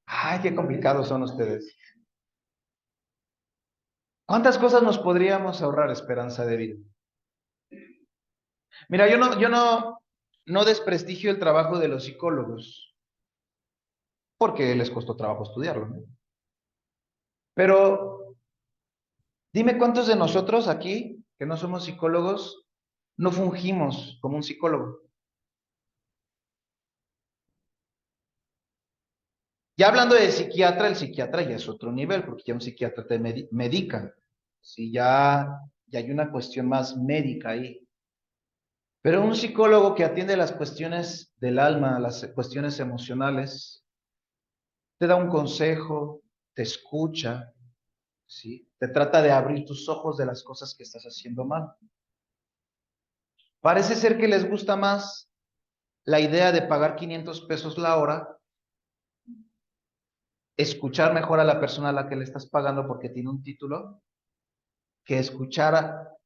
Ay, qué complicados son ustedes. ¿Cuántas cosas nos podríamos ahorrar, esperanza de vida? Mira, yo no desprestigio el trabajo de los psicólogos, porque les costó trabajo estudiarlo, ¿no? Pero dime cuántos de nosotros aquí, que no somos psicólogos, no fungimos como un psicólogo. Ya hablando de psiquiatra, el psiquiatra ya es otro nivel, porque ya un psiquiatra te medica. Sí, ya hay una cuestión más médica ahí. Pero un psicólogo que atiende las cuestiones del alma, las cuestiones emocionales, te da un consejo, te escucha, ¿sí? Te trata de abrir tus ojos de las cosas que estás haciendo mal. Parece ser que les gusta más la idea de pagar 500 pesos la hora, escuchar mejor a la persona a la que le estás pagando porque tiene un título, que escuchar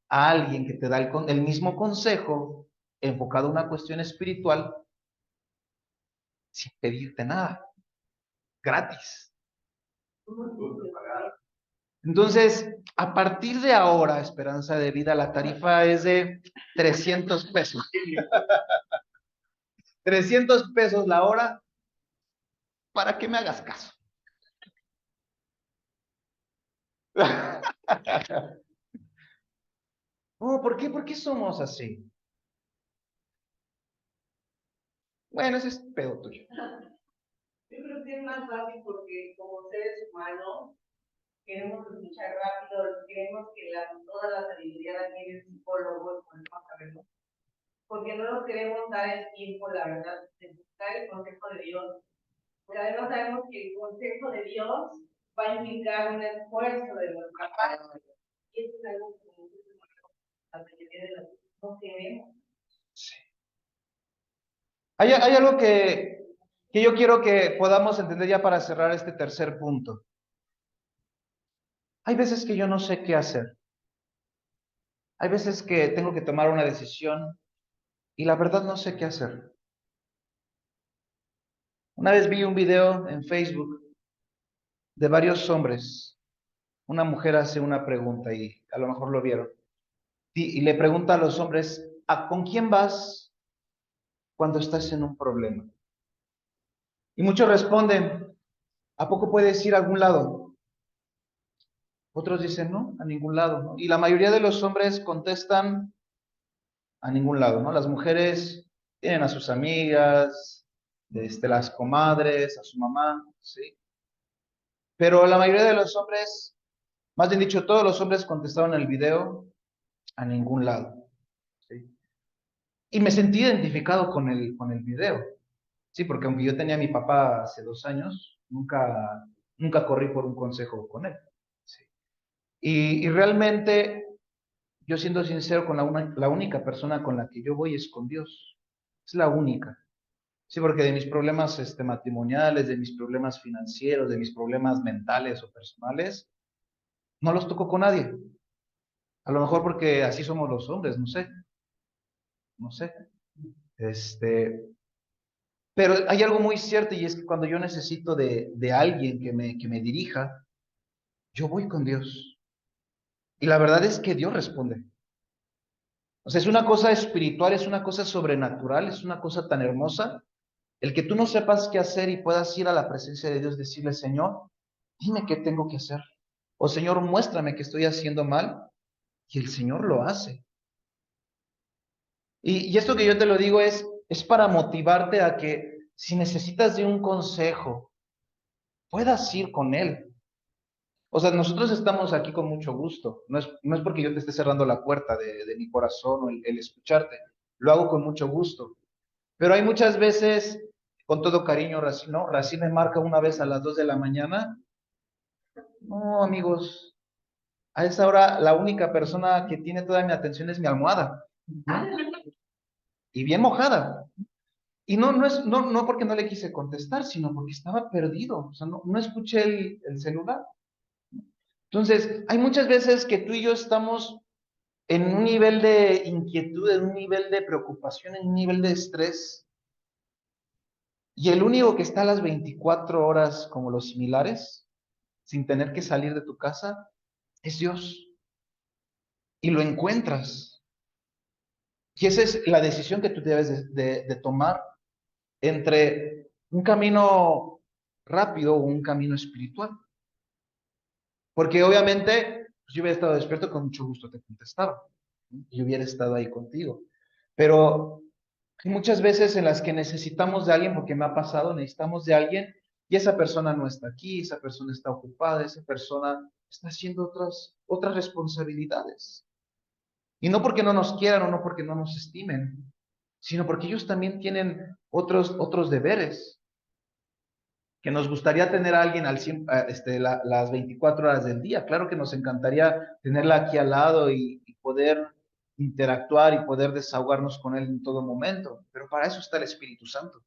a alguien que te da el mismo consejo enfocado a una cuestión espiritual sin pedirte nada, gratis. Entonces, a partir de ahora, Esperanza de Vida, la tarifa es de 300 pesos. 300 pesos la hora para que me hagas caso. Oh, ¿por qué? ¿Por qué somos así? Bueno, ese es pedo tuyo. Yo creo que es más fácil porque como seres humanos queremos escuchar rápido, queremos que toda la sabiduría la tiene el psicólogo, podemos saberlo, porque no nos queremos dar el tiempo, la verdad, de buscar el consejo de Dios. Pero además sabemos que el consejo de Dios va a implicar un esfuerzo de nuestra parte. Y eso es algo que la mayoría de las veces no queremos. Sí. Hay algo que yo quiero que podamos entender ya para cerrar este tercer punto. Hay veces que yo no sé qué hacer. Hay veces que tengo que tomar una decisión y la verdad no sé qué hacer. Una vez vi un video en Facebook de varios hombres. Una mujer hace una pregunta y a lo mejor lo vieron. Y le pregunta a los hombres, ¿con quién vas cuando estás en un problema? Y muchos responden, ¿a poco puedes ir a algún lado? Otros dicen, no, a ningún lado, ¿no? Y la mayoría de los hombres contestan, a ningún lado, ¿no? Las mujeres tienen a sus amigas, las comadres, a su mamá, ¿sí? Pero la mayoría de los hombres, más bien dicho, todos los hombres contestaron el video, a ningún lado, ¿sí? Y me sentí identificado con el video, ¿sí? Porque aunque yo tenía a mi papá hace 2 años, nunca corrí por un consejo con él, ¿sí? Y realmente, yo siendo sincero, la única persona con la que yo voy es con Dios, es la única. Sí, porque de mis problemas matrimoniales, de mis problemas financieros, de mis problemas mentales o personales, no los toco con nadie. A lo mejor porque así somos los hombres, no sé, no sé. Este, pero hay algo muy cierto y es que cuando yo necesito de alguien que me dirija, yo voy con Dios. Y la verdad es que Dios responde. O sea, es una cosa espiritual, es una cosa sobrenatural, es una cosa tan hermosa. El que tú no sepas qué hacer y puedas ir a la presencia de Dios, decirle, Señor, dime qué tengo que hacer. O Señor, muéstrame que estoy haciendo mal. Y el Señor lo hace. Y esto que yo te lo digo es para motivarte a que si necesitas de un consejo, puedas ir con Él. O sea, nosotros estamos aquí con mucho gusto. No es porque yo te esté cerrando la puerta de mi corazón o el escucharte. Lo hago con mucho gusto. Pero hay muchas veces, con todo cariño, Racine, ¿no? Racine me marca una vez a las 2 de la mañana. No, amigos, a esa hora la única persona que tiene toda mi atención es mi almohada. Y bien mojada. Y no porque no le quise contestar, sino porque estaba perdido. O sea, no escuché el celular. Entonces, hay muchas veces que tú y yo estamos en un nivel de inquietud, en un nivel de preocupación, en un nivel de estrés, y el único que está a las 24 horas como los similares, sin tener que salir de tu casa, es Dios. Y lo encuentras. Y esa es la decisión que tú debes de tomar entre un camino rápido o un camino espiritual. Porque obviamente, pues yo hubiera estado despierto, con mucho gusto te contestaba. Y hubiera estado ahí contigo. Pero hay muchas veces en las que necesitamos de alguien, porque me ha pasado, necesitamos de alguien y esa persona no está aquí, esa persona está ocupada, esa persona está haciendo otras responsabilidades. Y no porque no nos quieran o no porque no nos estimen, sino porque ellos también tienen otros deberes, que nos gustaría tener a alguien las 24 horas del día. Claro que nos encantaría tenerla aquí al lado y poder interactuar y poder desahogarnos con él en todo momento, pero para eso está el Espíritu Santo.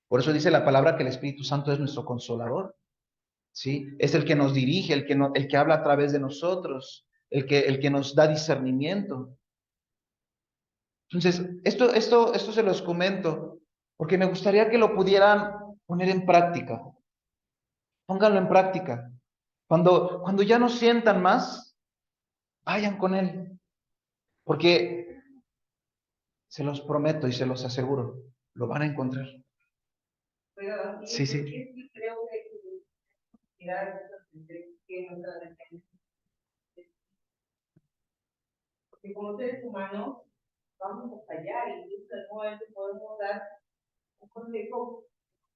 Por eso dice la palabra que el Espíritu Santo es nuestro consolador, ¿sí? Es el que nos dirige, el que habla a través de nosotros, el que nos da discernimiento. Entonces, esto se los comento porque me gustaría que lo pudieran poner en práctica. Pónganlo en práctica. Cuando ya no sientan más, vayan con él. Porque se los prometo y se los aseguro, lo van a encontrar. Pero Sí, sí, sí. sí creo que hay que mirar que nuestra defensa. Porque como seres humanos, vamos a fallar y en algún momento podemos dar un consejo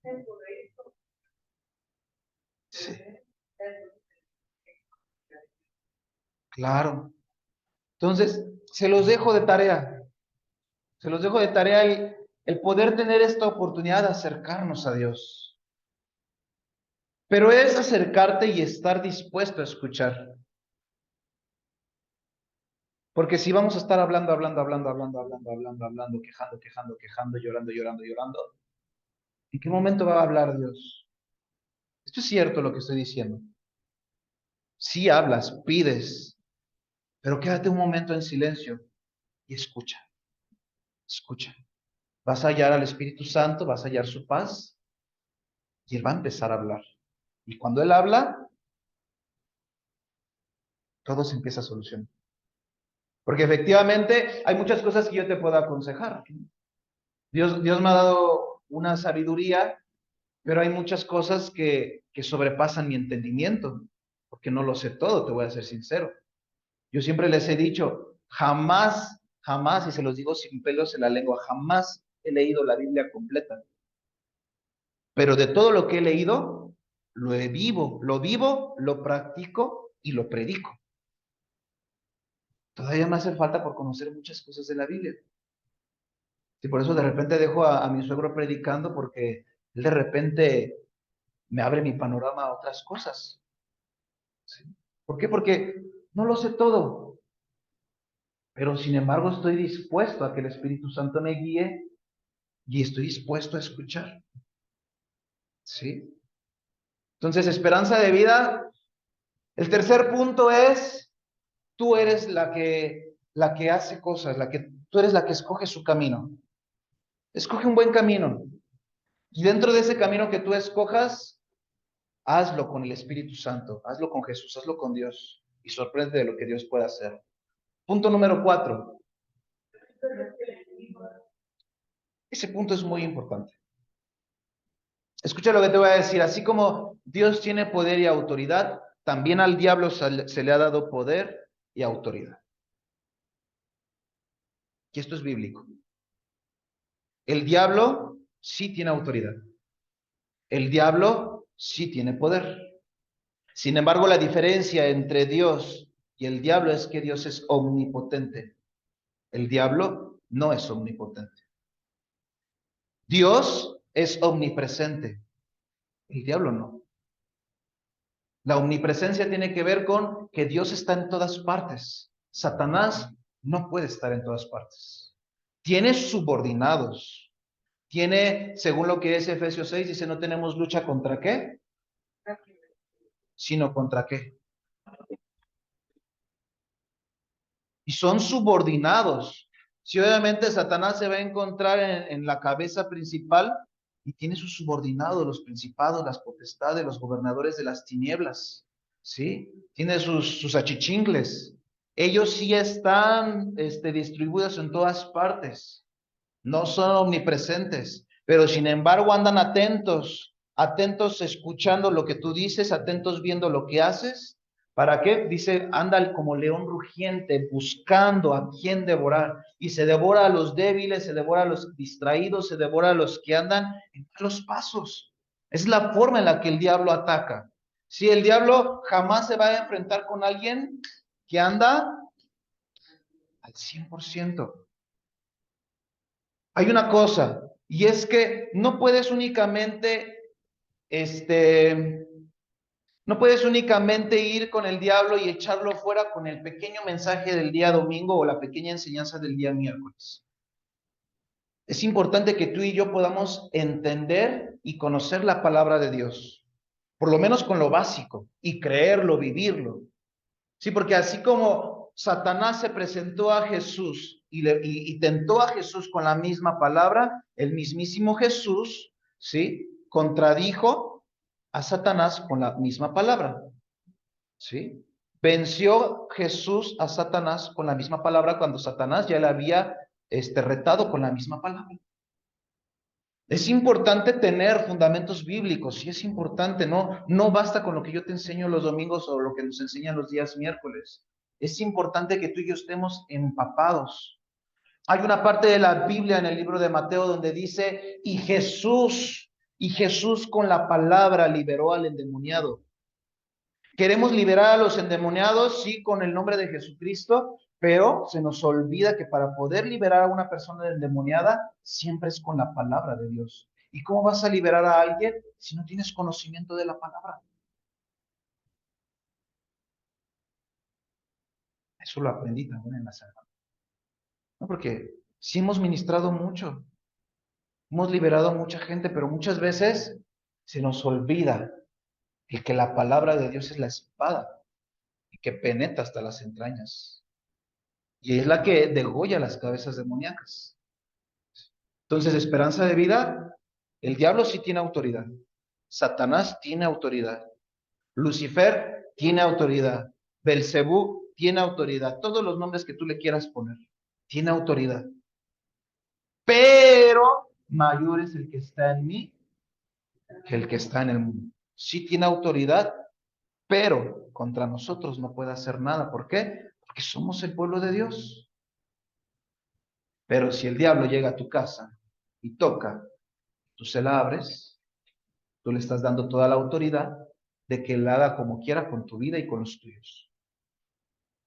correcto. Sí, claro. Entonces, se los dejo de tarea. Se los dejo de tarea el poder tener esta oportunidad de acercarnos a Dios. Pero es acercarte y estar dispuesto a escuchar. Porque si vamos a estar hablando, quejando, llorando, ¿en qué momento va a hablar Dios? Esto es cierto lo que estoy diciendo. Sí hablas, pides, pero quédate un momento en silencio y escucha, escucha. Vas a hallar al Espíritu Santo, vas a hallar su paz y Él va a empezar a hablar. Y cuando Él habla, todo se empieza a solucionar. Porque efectivamente hay muchas cosas que yo te puedo aconsejar. Dios me ha dado una sabiduría, pero hay muchas cosas que sobrepasan mi entendimiento, porque no lo sé todo, te voy a ser sincero. Yo siempre les he dicho, jamás, jamás, y se los digo sin pelos en la lengua, jamás he leído la Biblia completa. Pero de todo lo que he leído, lo vivo, lo practico y lo predico. Todavía me hace falta por conocer muchas cosas de la Biblia. Y por eso de repente dejo a mi suegro predicando porque él de repente me abre mi panorama a otras cosas. ¿Sí? ¿Por qué? Porque no lo sé todo, pero sin embargo estoy dispuesto a que el Espíritu Santo me guíe y estoy dispuesto a escuchar. ¿Sí? Entonces, esperanza de vida. El tercer punto es, tú eres la que hace cosas, tú eres la que escoge su camino. Escoge un buen camino. Y dentro de ese camino que tú escojas, hazlo con el Espíritu Santo, hazlo con Jesús, hazlo con Dios y sorprende de lo que Dios puede hacer. Punto número 4. Ese punto es muy importante. Escucha lo que te voy a decir. Así como Dios tiene poder y autoridad, también al diablo se le ha dado poder y autoridad. Y esto es bíblico. El diablo sí tiene autoridad. El diablo sí tiene poder. Sin embargo, la diferencia entre Dios y el diablo es que Dios es omnipotente. El diablo no es omnipotente. Dios es omnipresente. El diablo no. La omnipresencia tiene que ver con que Dios está en todas partes. Satanás no puede estar en todas partes. Tiene subordinados. Tiene, según lo que es Efesios 6, dice, no tenemos lucha contra qué, sino contra qué. Y son subordinados. Si obviamente Satanás se va a encontrar en la cabeza principal y tiene sus subordinados, los principados, las potestades, los gobernadores de las tinieblas, ¿sí? Tiene sus achichingles. Ellos sí están distribuidos en todas partes. No son omnipresentes, pero sin embargo andan atentos, atentos escuchando lo que tú dices, atentos viendo lo que haces. ¿Para qué? Dice, anda como león rugiente, buscando a quien devorar. Y se devora a los débiles, se devora a los distraídos, se devora a los que andan en malos pasos. Es la forma en la que el diablo ataca. Si el diablo jamás se va a enfrentar con alguien que anda al 100%. Hay una cosa, y es que no puedes únicamente, este, no puedes únicamente ir con el diablo y echarlo fuera con el pequeño mensaje del día domingo o la pequeña enseñanza del día miércoles. Es importante que tú y yo podamos entender y conocer la palabra de Dios, por lo menos con lo básico, y creerlo, vivirlo. Sí, porque así como Satanás se presentó a Jesús y tentó a Jesús con la misma palabra, el mismísimo Jesús, ¿sí? Contradijo a Satanás con la misma palabra, ¿sí? Venció Jesús a Satanás con la misma palabra cuando Satanás ya le había retado con la misma palabra. Es importante tener fundamentos bíblicos, sí es importante, no basta con lo que yo te enseño los domingos o lo que nos enseñan los días miércoles. Es importante que tú y yo estemos empapados. Hay una parte de la Biblia en el libro de Mateo donde dice, y Jesús con la palabra liberó al endemoniado. Queremos liberar a los endemoniados, sí, con el nombre de Jesucristo, pero se nos olvida que para poder liberar a una persona endemoniada, siempre es con la palabra de Dios. ¿Y cómo vas a liberar a alguien si no tienes conocimiento de la palabra? Eso lo aprendí también en la semana. ¿No? Porque sí hemos ministrado mucho, hemos liberado a mucha gente, pero muchas veces se nos olvida el que la palabra de Dios es la espada y que penetra hasta las entrañas. Y es la que degolla las cabezas demoníacas. Entonces, esperanza de vida, el diablo sí tiene autoridad. Satanás tiene autoridad. Lucifer tiene autoridad. Belcebú tiene autoridad. Todos los nombres que tú le quieras poner, tiene autoridad. Pero mayor es el que está en mí que el que está en el mundo. Sí tiene autoridad, pero contra nosotros no puede hacer nada. ¿Por qué? Porque somos el pueblo de Dios. Pero si el diablo llega a tu casa y toca, tú se la abres, tú le estás dando toda la autoridad de que él haga como quiera con tu vida y con los tuyos.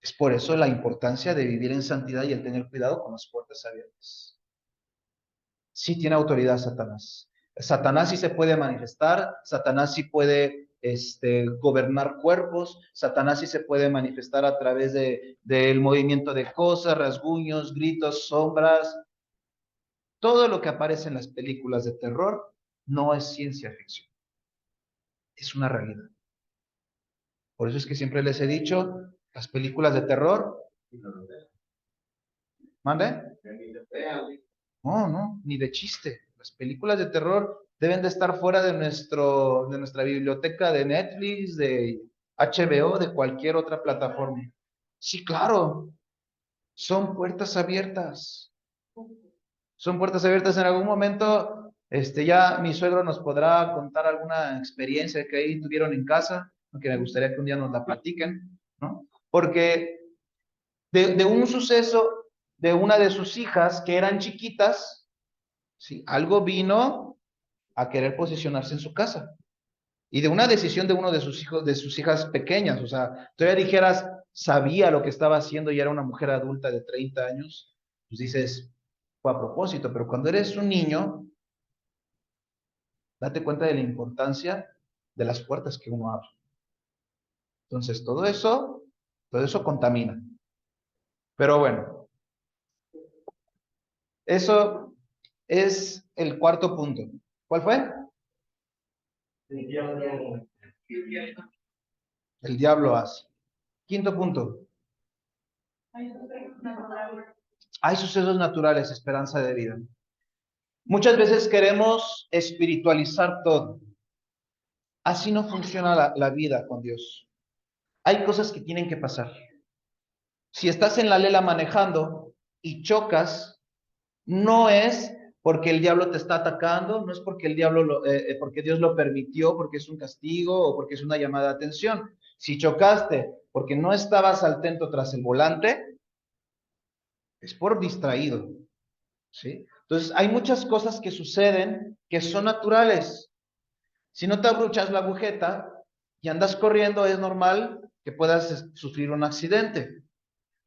Es por eso la importancia de vivir en santidad y el tener cuidado con las puertas abiertas. Sí tiene autoridad Satanás. Satanás sí se puede manifestar, Satanás sí puede gobernar cuerpos, Satanás sí se puede manifestar a través del movimiento de cosas, rasguños, gritos, sombras. Todo lo que aparece en las películas de terror no es ciencia ficción, es una realidad. Por eso es que siempre les he dicho, las películas de terror, ¿mande? No, no, ni de chiste. Las películas de terror deben de estar fuera de nuestra biblioteca de Netflix, de HBO, de cualquier otra plataforma. Sí, claro, son puertas abiertas. Son puertas abiertas. En algún momento, ya mi suegro nos podrá contar alguna experiencia que ahí tuvieron en casa, que me gustaría que un día nos la platiquen, ¿no? Porque de un suceso de una de sus hijas que eran chiquitas, ¿sí? Algo vino a querer posicionarse en su casa. Y de una decisión de uno de sus hijos, de sus hijas pequeñas, o sea, todavía dijeras, sabía lo que estaba haciendo y era una mujer adulta de 30 años, pues dices, fue a propósito, pero cuando eres un niño, date cuenta de la importancia de las puertas que uno abre. Entonces, todo eso contamina. Pero bueno, eso es el cuarto punto. ¿Cuál fue? El diablo hace. Quinto punto. Hay sucesos naturales, esperanza de vida. Muchas veces queremos espiritualizar todo. Así no funciona la vida con Dios. Hay cosas que tienen que pasar. Si estás en la lela manejando y chocas, no es porque el diablo te está atacando, no es porque el diablo porque Dios lo permitió, porque es un castigo o porque es una llamada de atención. Si chocaste porque no estabas atento tras el volante, es por distraído, ¿sí? Entonces, hay muchas cosas que suceden que son naturales. Si no te abrochas la agujeta y andas corriendo, es normal que puedas sufrir un accidente.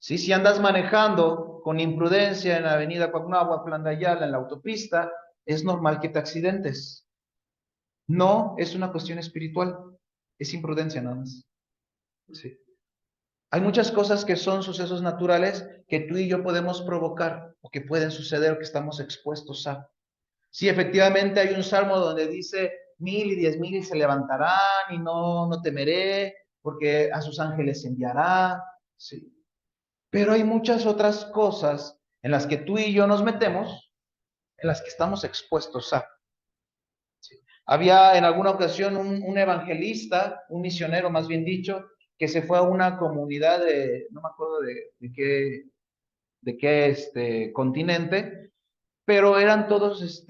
¿Sí? Si andas manejando con imprudencia en la avenida Cuauhnáhuac, Plan de Ayala, en la autopista, es normal que te accidentes. No es una cuestión espiritual, es imprudencia nada más. ¿Sí? Hay muchas cosas que son sucesos naturales que tú y yo podemos provocar o que pueden suceder o que estamos expuestos a. Sí, efectivamente hay un salmo donde dice 1,000 y 10,000 se levantarán y no temeré porque a sus ángeles enviará. Sí. Pero hay muchas otras cosas en las que tú y yo nos metemos, en las que estamos expuestos a. Sí. Había en alguna ocasión un evangelista, un misionero más bien dicho, que se fue a una comunidad no me acuerdo de qué continente, pero eran todos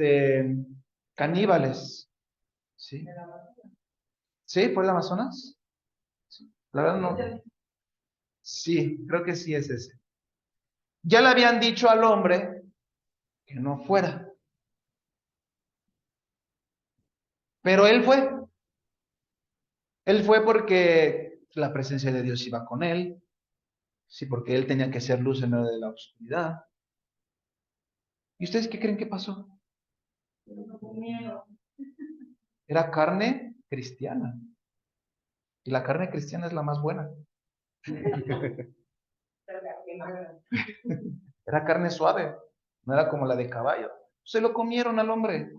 caníbales. ¿Sí? ¿Sí? ¿Fue el Amazonas? Sí. La verdad no. Sí, creo que sí es ese. Ya le habían dicho al hombre que no fuera, pero él fue. Él fue porque la presencia de Dios iba con él, sí, porque él tenía que ser luz en medio de la oscuridad. ¿Y ustedes qué creen que pasó? Era carne cristiana. Y la carne cristiana es la más buena. Era carne suave, no era como la de caballo. Se lo comieron al hombre.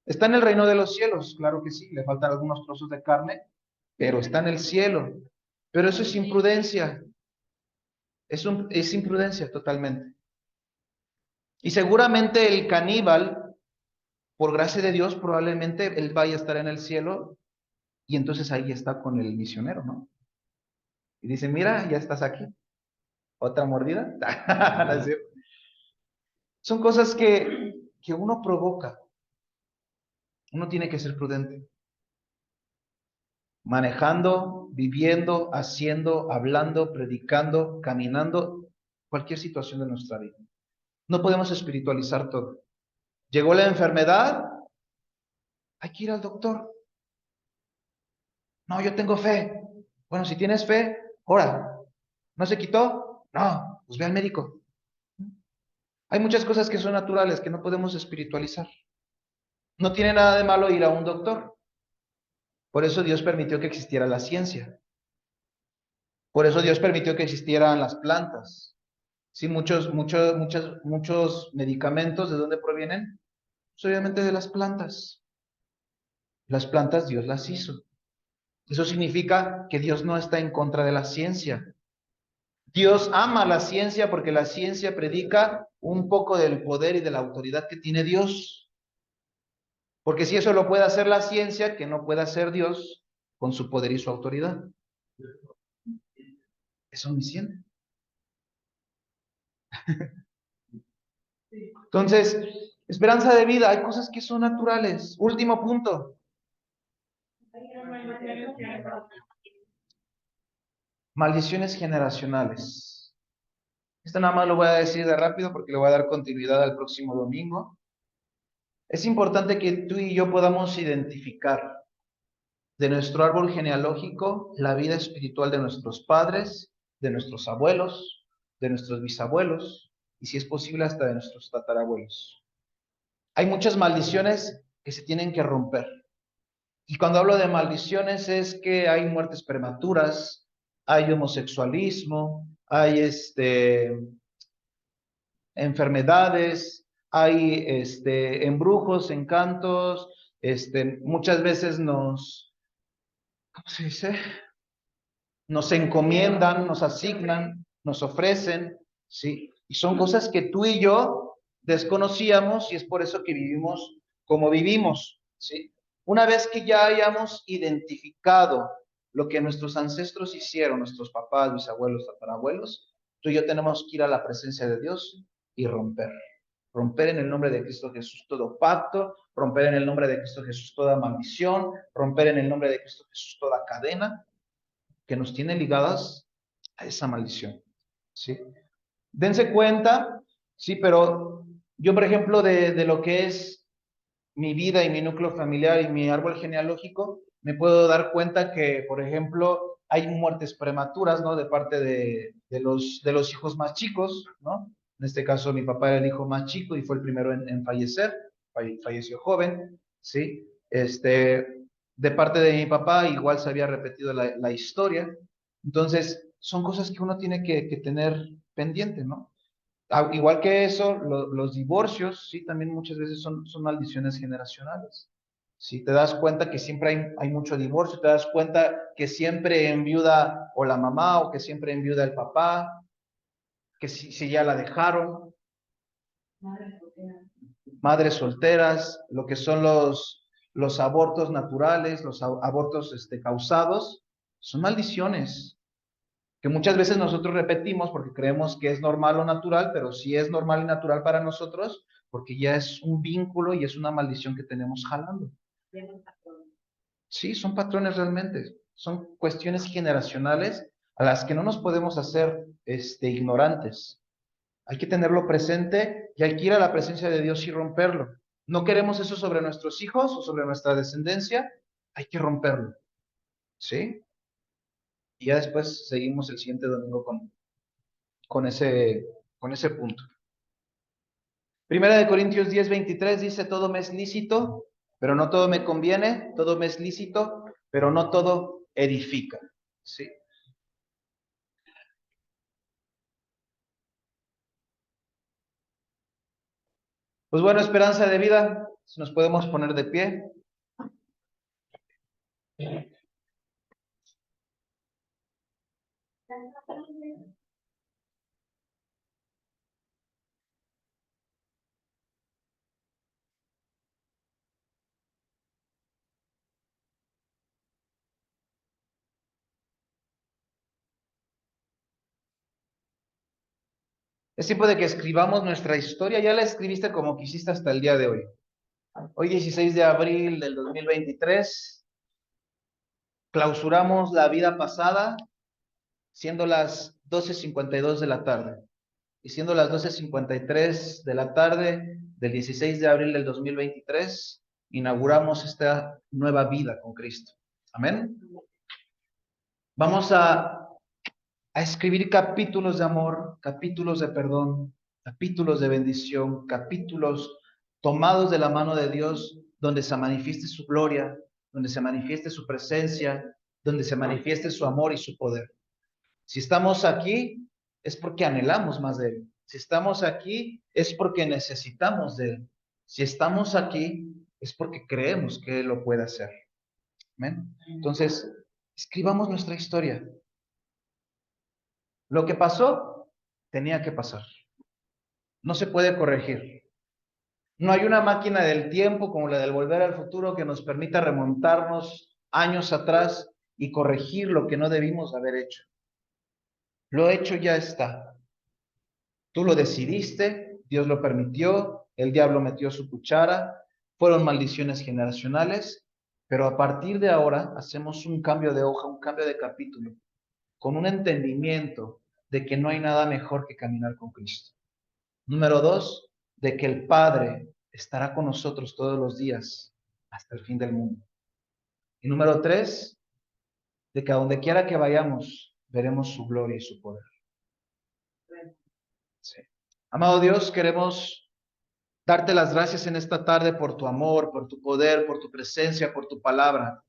Está en el reino de los cielos, claro que sí, le faltan algunos trozos de carne, pero está en el cielo. Pero eso es imprudencia, es imprudencia totalmente. Y seguramente el caníbal, por gracia de Dios, probablemente él vaya a estar en el cielo y entonces ahí está con el misionero, ¿no? Y dice, mira, ya estás aquí. ¿Otra mordida? ¿No es cierto? Son cosas que uno provoca. Uno tiene que ser prudente. Manejando, viviendo, haciendo, hablando, predicando, caminando, cualquier situación de nuestra vida. No podemos espiritualizar todo. Llegó la enfermedad, hay que ir al doctor. No, yo tengo fe. Bueno, si tienes fe, ora. ¿No se quitó? No, pues ve al médico. Hay muchas cosas que son naturales que no podemos espiritualizar. No tiene nada de malo ir a un doctor. Por eso Dios permitió que existiera la ciencia. Por eso Dios permitió que existieran las plantas. Sí, muchos medicamentos, ¿de dónde provienen? Pues obviamente de las plantas. Las plantas Dios las hizo. Eso significa que Dios no está en contra de la ciencia. Dios ama la ciencia porque la ciencia predica un poco del poder y de la autoridad que tiene Dios. Porque si eso lo puede hacer la ciencia, que no puede hacer Dios con su poder y su autoridad. Es omnisciente. Entonces, esperanza de vida, hay cosas que son naturales. Último punto. Maldiciones generacionales. Esto nada más lo voy a decir de rápido porque le voy a dar continuidad al próximo domingo. Es importante que tú y yo podamos identificar de nuestro árbol genealógico la vida espiritual de nuestros padres, de nuestros abuelos, de nuestros bisabuelos y si es posible hasta de nuestros tatarabuelos. Hay muchas maldiciones que se tienen que romper. Y cuando hablo de maldiciones es que hay muertes prematuras, hay homosexualismo, hay enfermedades, hay embrujos, encantos, muchas veces ¿cómo se dice? Nos encomiendan, nos asignan, nos ofrecen, ¿sí? Y son cosas que tú y yo desconocíamos y es por eso que vivimos como vivimos, ¿sí? Una vez que ya hayamos identificado lo que nuestros ancestros hicieron, nuestros papás, bisabuelos, tatarabuelos, tú y yo tenemos que ir a la presencia de Dios y romper. Romper en el nombre de Cristo Jesús todo pacto, romper en el nombre de Cristo Jesús toda maldición, romper en el nombre de Cristo Jesús toda cadena que nos tiene ligadas a esa maldición, ¿sí? Dense cuenta, sí, pero yo, por ejemplo, de lo que es mi vida y mi núcleo familiar y mi árbol genealógico, me puedo dar cuenta que, por ejemplo, hay muertes prematuras, ¿no? De parte de los hijos más chicos, ¿no? En este caso, mi papá era el hijo más chico y fue el primero en fallecer, falleció joven, ¿sí? De parte de mi papá, igual se había repetido la historia. Entonces, son cosas que uno tiene que tener pendiente, ¿no? Igual que eso, los divorcios, sí, también muchas veces son maldiciones generacionales. Si te das cuenta que siempre hay mucho divorcio, te das cuenta que siempre enviuda o la mamá o que siempre enviuda el papá, que si ya la dejaron, madres solteras, lo que son los abortos naturales, los abortos causados, son maldiciones que muchas veces nosotros repetimos porque creemos que es normal o natural, pero sí es normal y natural para nosotros porque ya es un vínculo y es una maldición que tenemos jalando. Sí, son patrones realmente, son cuestiones generacionales a las que no nos podemos hacer ignorantes. Hay que tenerlo presente y hay que ir a la presencia de Dios y romperlo. No queremos eso sobre nuestros hijos o sobre nuestra descendencia, hay que romperlo. ¿Sí? Y ya después seguimos el siguiente domingo con ese, con ese punto. Primera de Corintios 10:23 dice, todo me es lícito, pero no todo me conviene, todo me es lícito, pero no todo edifica. ¿Sí? Pues bueno, esperanza de vida, si nos podemos poner de pie. Es tiempo de que escribamos nuestra historia. Ya la escribiste como quisiste hasta el día de hoy. Hoy 16 de abril del 2023, clausuramos la vida pasada, siendo las 12:52 de la tarde. Y siendo las 12:53 de la tarde del 16 de abril del 2023, inauguramos esta nueva vida con Cristo. Amén. Vamos a escribir capítulos de amor, capítulos de perdón, capítulos de bendición, capítulos tomados de la mano de Dios, donde se manifieste su gloria, donde se manifieste su presencia, donde se manifieste su amor y su poder. Si estamos aquí, es porque anhelamos más de Él. Si estamos aquí, es porque necesitamos de Él. Si estamos aquí, es porque creemos que Él lo puede hacer. ¿Amén? Entonces, escribamos nuestra historia. Lo que pasó, tenía que pasar. No se puede corregir. No hay una máquina del tiempo como la del Volver al Futuro que nos permita remontarnos años atrás y corregir lo que no debimos haber hecho. Lo hecho ya está. Tú lo decidiste, Dios lo permitió, el diablo metió su cuchara, fueron maldiciones generacionales, pero a partir de ahora hacemos un cambio de hoja, un cambio de capítulo, con un entendimiento de que no hay nada mejor que caminar con Cristo. Número 2, de que el Padre estará con nosotros todos los días hasta el fin del mundo. Y número 3, de que a donde quiera que vayamos, veremos su gloria y su poder. Sí. Amado Dios, queremos darte las gracias en esta tarde por tu amor, por tu poder, por tu presencia, por tu palabra.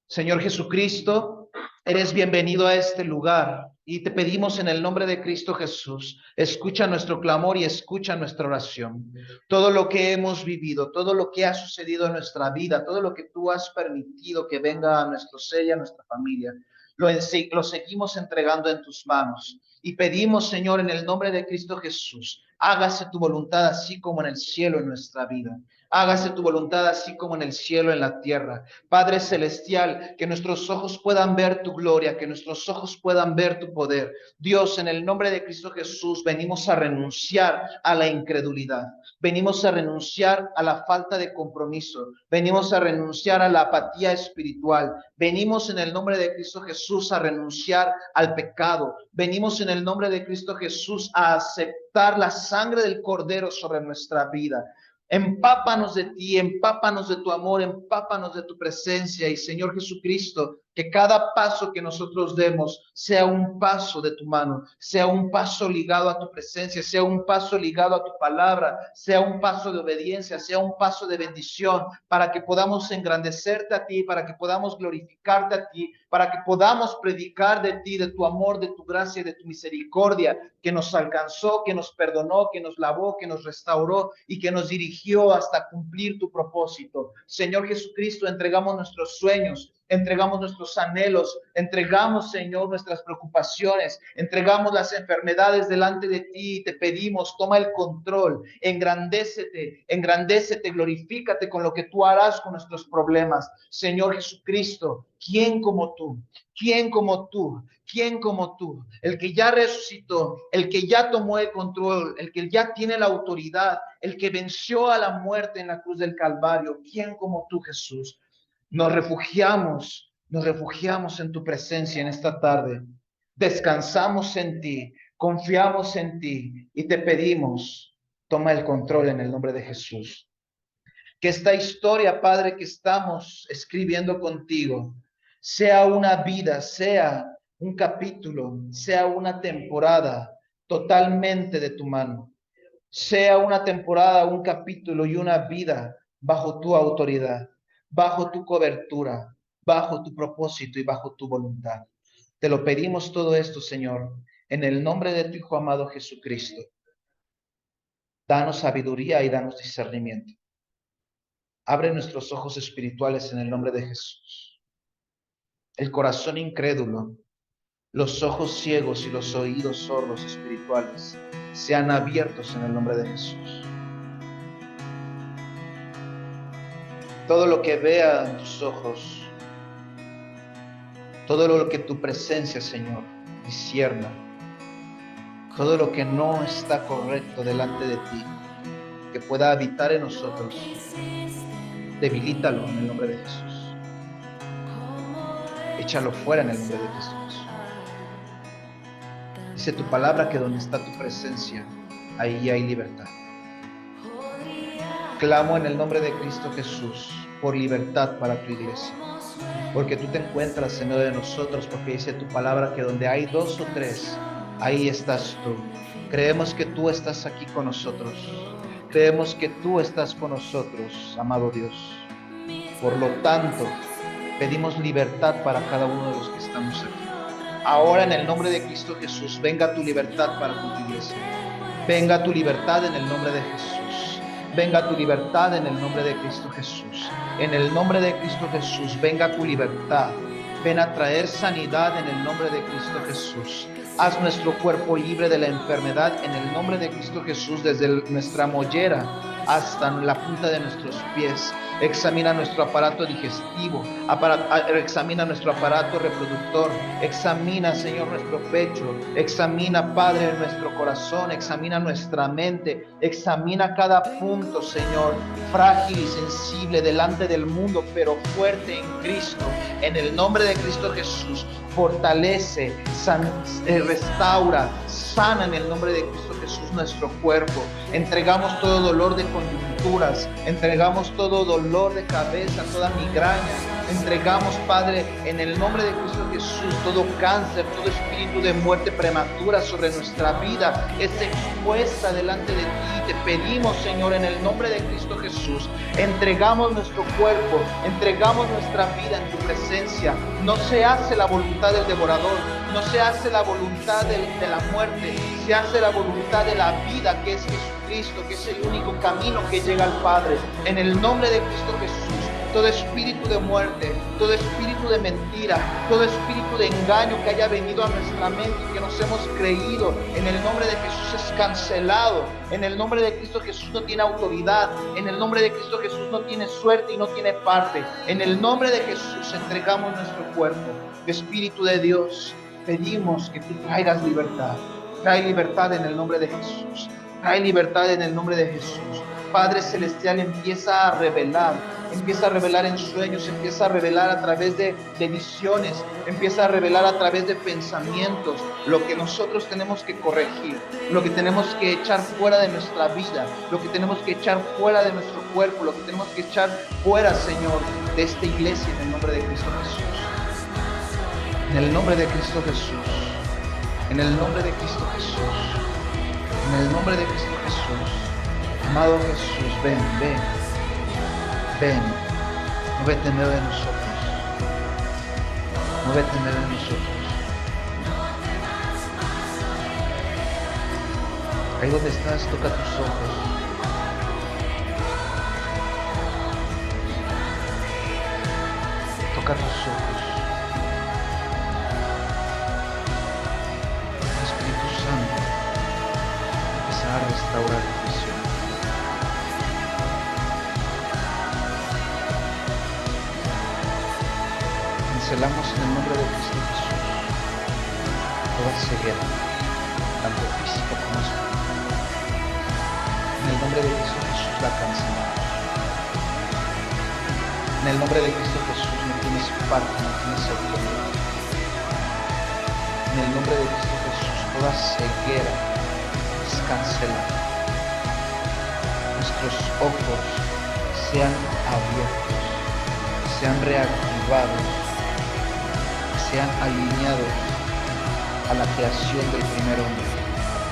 Señor Jesucristo, eres bienvenido a este lugar y te pedimos en el nombre de Cristo Jesús, escucha nuestro clamor y escucha nuestra oración. Todo lo que hemos vivido, todo lo que ha sucedido en nuestra vida, todo lo que tú has permitido que venga a nuestro ser y a nuestra familia, lo seguimos entregando en tus manos. Y pedimos, Señor, en el nombre de Cristo Jesús, hágase tu voluntad así como en el cielo en nuestra vida. Hágase tu voluntad así como en el cielo, en la tierra. Padre celestial, que nuestros ojos puedan ver tu gloria, que nuestros ojos puedan ver tu poder. Dios, en el nombre de Cristo Jesús, venimos a renunciar a la incredulidad. Venimos a renunciar a la falta de compromiso. Venimos a renunciar a la apatía espiritual. Venimos en el nombre de Cristo Jesús a renunciar al pecado. Venimos en el nombre de Cristo Jesús a aceptar la sangre del Cordero sobre nuestra vida. Empápanos de ti, empápanos de tu amor, empápanos de tu presencia. Y Señor Jesucristo, que cada paso que nosotros demos sea un paso de tu mano, sea un paso ligado a tu presencia, sea un paso ligado a tu palabra, sea un paso de obediencia, sea un paso de bendición, para que podamos engrandecerte a ti, para que podamos glorificarte a ti, para que podamos predicar de ti, de tu amor, de tu gracia, de tu misericordia, que nos alcanzó, que nos perdonó, que nos lavó, que nos restauró y que nos dirigió hasta cumplir tu propósito. Señor Jesucristo, entregamos nuestros sueños, entregamos nuestros anhelos, entregamos, Señor, nuestras preocupaciones, entregamos las enfermedades delante de ti y te pedimos, toma el control, engrandécete, glorifícate con lo que tú harás con nuestros problemas. Señor Jesucristo, ¿quién como tú? ¿Quién como tú? ¿Quién como tú? El que ya resucitó, el que ya tomó el control, el que ya tiene la autoridad, el que venció a la muerte en la cruz del Calvario. ¿Quién como tú, Jesús? Nos refugiamos en tu presencia en esta tarde. Descansamos en ti, confiamos en ti y te pedimos, toma el control en el nombre de Jesús. Que esta historia, Padre, que estamos escribiendo contigo, sea una vida, sea un capítulo, sea una temporada totalmente de tu mano. Sea una temporada, un capítulo y una vida bajo tu autoridad, bajo tu cobertura, bajo tu propósito y bajo tu voluntad. Te lo pedimos todo esto, Señor, en el nombre de tu Hijo amado Jesucristo. Danos sabiduría y danos discernimiento. Abre nuestros ojos espirituales en el nombre de Jesús. El corazón incrédulo, los ojos ciegos y los oídos sordos espirituales sean abiertos en el nombre de Jesús. Todo lo que vean tus ojos, todo lo que tu presencia, Señor, discierna, todo lo que no está correcto delante de ti, que pueda habitar en nosotros, debilítalo en el nombre de Jesús. Échalo fuera en el nombre de Jesús. Dice tu palabra que donde está tu presencia, ahí hay libertad. Clamo en el nombre de Cristo Jesús por libertad para tu iglesia, porque tú te encuentras en medio de nosotros, porque dice tu palabra que donde hay 2 o 3, ahí estás tú. Creemos que tú estás aquí con nosotros. Creemos que tú estás con nosotros, amado Dios. Por lo tanto, pedimos libertad para cada uno de los que estamos aquí. Ahora en el nombre de Cristo Jesús, venga tu libertad para tu iglesia. Venga tu libertad en el nombre de Jesús. Venga tu libertad en el nombre de Cristo Jesús. En el nombre de Cristo Jesús, venga tu libertad. Ven a traer sanidad en el nombre de Cristo Jesús. Haz nuestro cuerpo libre de la enfermedad en el nombre de Cristo Jesús, desde nuestra mollera hasta la punta de nuestros pies. Examina nuestro aparato digestivo, examina nuestro aparato reproductor, examina, Señor, nuestro pecho, examina, Padre, nuestro corazón, examina nuestra mente, examina cada punto, Señor, frágil y sensible delante del mundo, pero fuerte en Cristo. En el nombre de Cristo Jesús, fortalece, restaura, sana en el nombre de Cristo Jesús nuestro cuerpo. Entregamos todo dolor de coyunturas, entregamos todo dolor de cabeza, toda migraña. Entregamos, Padre, en el nombre de Cristo Jesús, todo cáncer, todo espíritu de muerte prematura sobre nuestra vida es expuesta delante de ti. Te pedimos, Señor, en el nombre de Cristo Jesús, entregamos nuestro cuerpo, entregamos nuestra vida en tu presencia. No se hace la voluntad del devorador, no se hace la voluntad de la muerte, se hace la voluntad de la vida, que es Jesucristo, que es el único camino que llega al Padre. En el nombre de Cristo Jesús, todo espíritu de muerte, todo espíritu de mentira, todo espíritu de engaño que haya venido a nuestra mente y que nos hemos creído, en el nombre de Jesús es cancelado. En el nombre de Cristo Jesús no tiene autoridad. En el nombre de Cristo Jesús no tiene suerte y no tiene parte. En el nombre de Jesús entregamos nuestro cuerpo. Espíritu de Dios, pedimos que tú traigas libertad. Trae libertad en el nombre de Jesús. Trae libertad en el nombre de Jesús. Padre Celestial empieza a revelar en sueños, empieza a revelar a través de visiones, empieza a revelar a través de pensamientos lo que nosotros tenemos que corregir, lo que tenemos que echar fuera de nuestra vida, lo que tenemos que echar fuera de nuestro cuerpo, lo que tenemos que echar fuera, Señor, de esta iglesia, en el nombre de Cristo Jesús. En el nombre de Cristo Jesús. En el nombre de Cristo Jesús. En el nombre de Cristo Jesús. Amado Jesús, ven, ven. Ven. Muévete en medio de nosotros. Muévete en medio de nosotros. Ahí donde estás, toca tus ojos. Toca tus ojos. Espíritu Santo, empieza a restaurar tu visión. Cancelamos en el nombre de Cristo Jesús toda ceguera, tanto física como espiritual. En el nombre de Cristo Jesús la cancelamos. En el nombre de Cristo Jesús no tienes parte, no tienes autoridad. En el nombre de Cristo Jesús toda ceguera es cancelada. Nuestros ojos sean abiertos, sean reactivados, sean alineados a la creación del primer hombre.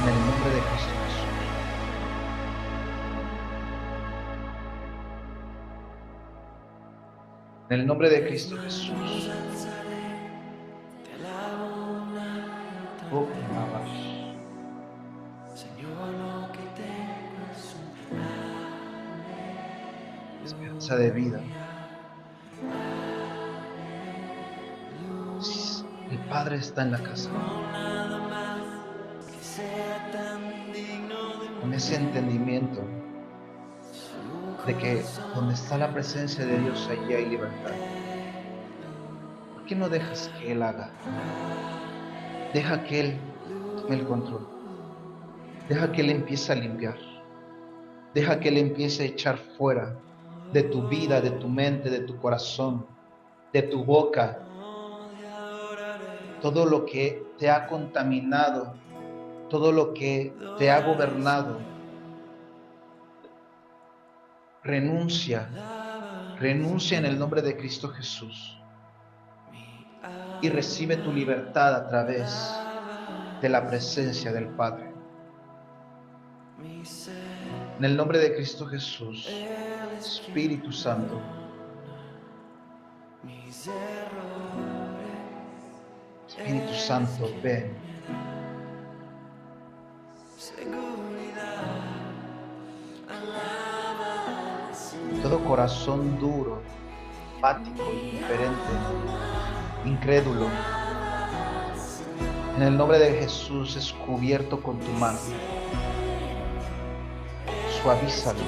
En el nombre de Cristo Jesús. En el nombre de Cristo Jesús. Oh, esperanza de vida. El Padre está en la casa. Con ese entendimiento de que donde está la presencia de Dios, allí hay libertad. ¿Por qué no dejas que Él haga? Deja que Él tome el control. Deja que Él empiece a limpiar. Deja que Él empiece a echar fuera de tu vida, de tu mente, de tu corazón, de tu boca, todo lo que te ha contaminado, todo lo que te ha gobernado. Renuncia en el nombre de Cristo Jesús y recibe tu libertad a través de la presencia del Padre. En el nombre de Cristo Jesús, Espíritu Santo, Espíritu Santo, ven. Todo corazón duro, apático, indiferente, incrédulo, en el nombre de Jesús es cubierto con tu mano. Suavízalo.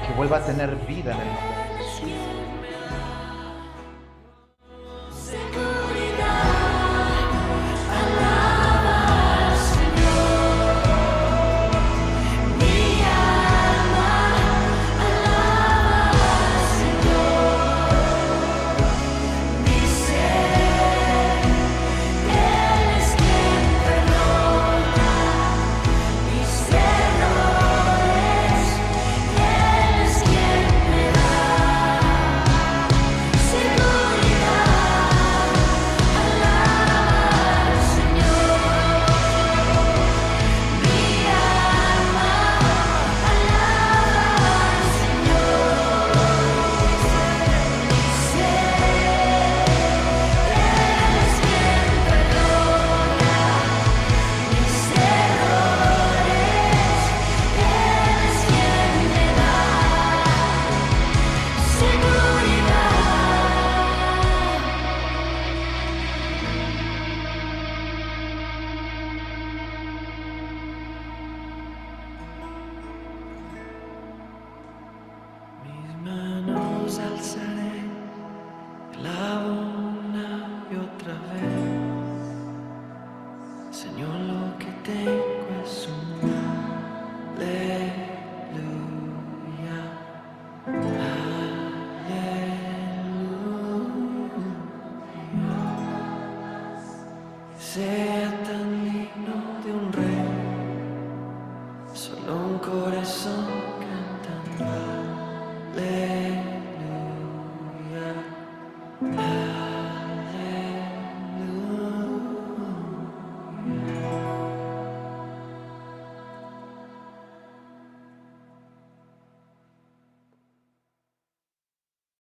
Que vuelva a tener vida en el nombre de Jesús. Alzaré, te lavo una y otra vez, Señor, lo que tengo. solo un corazón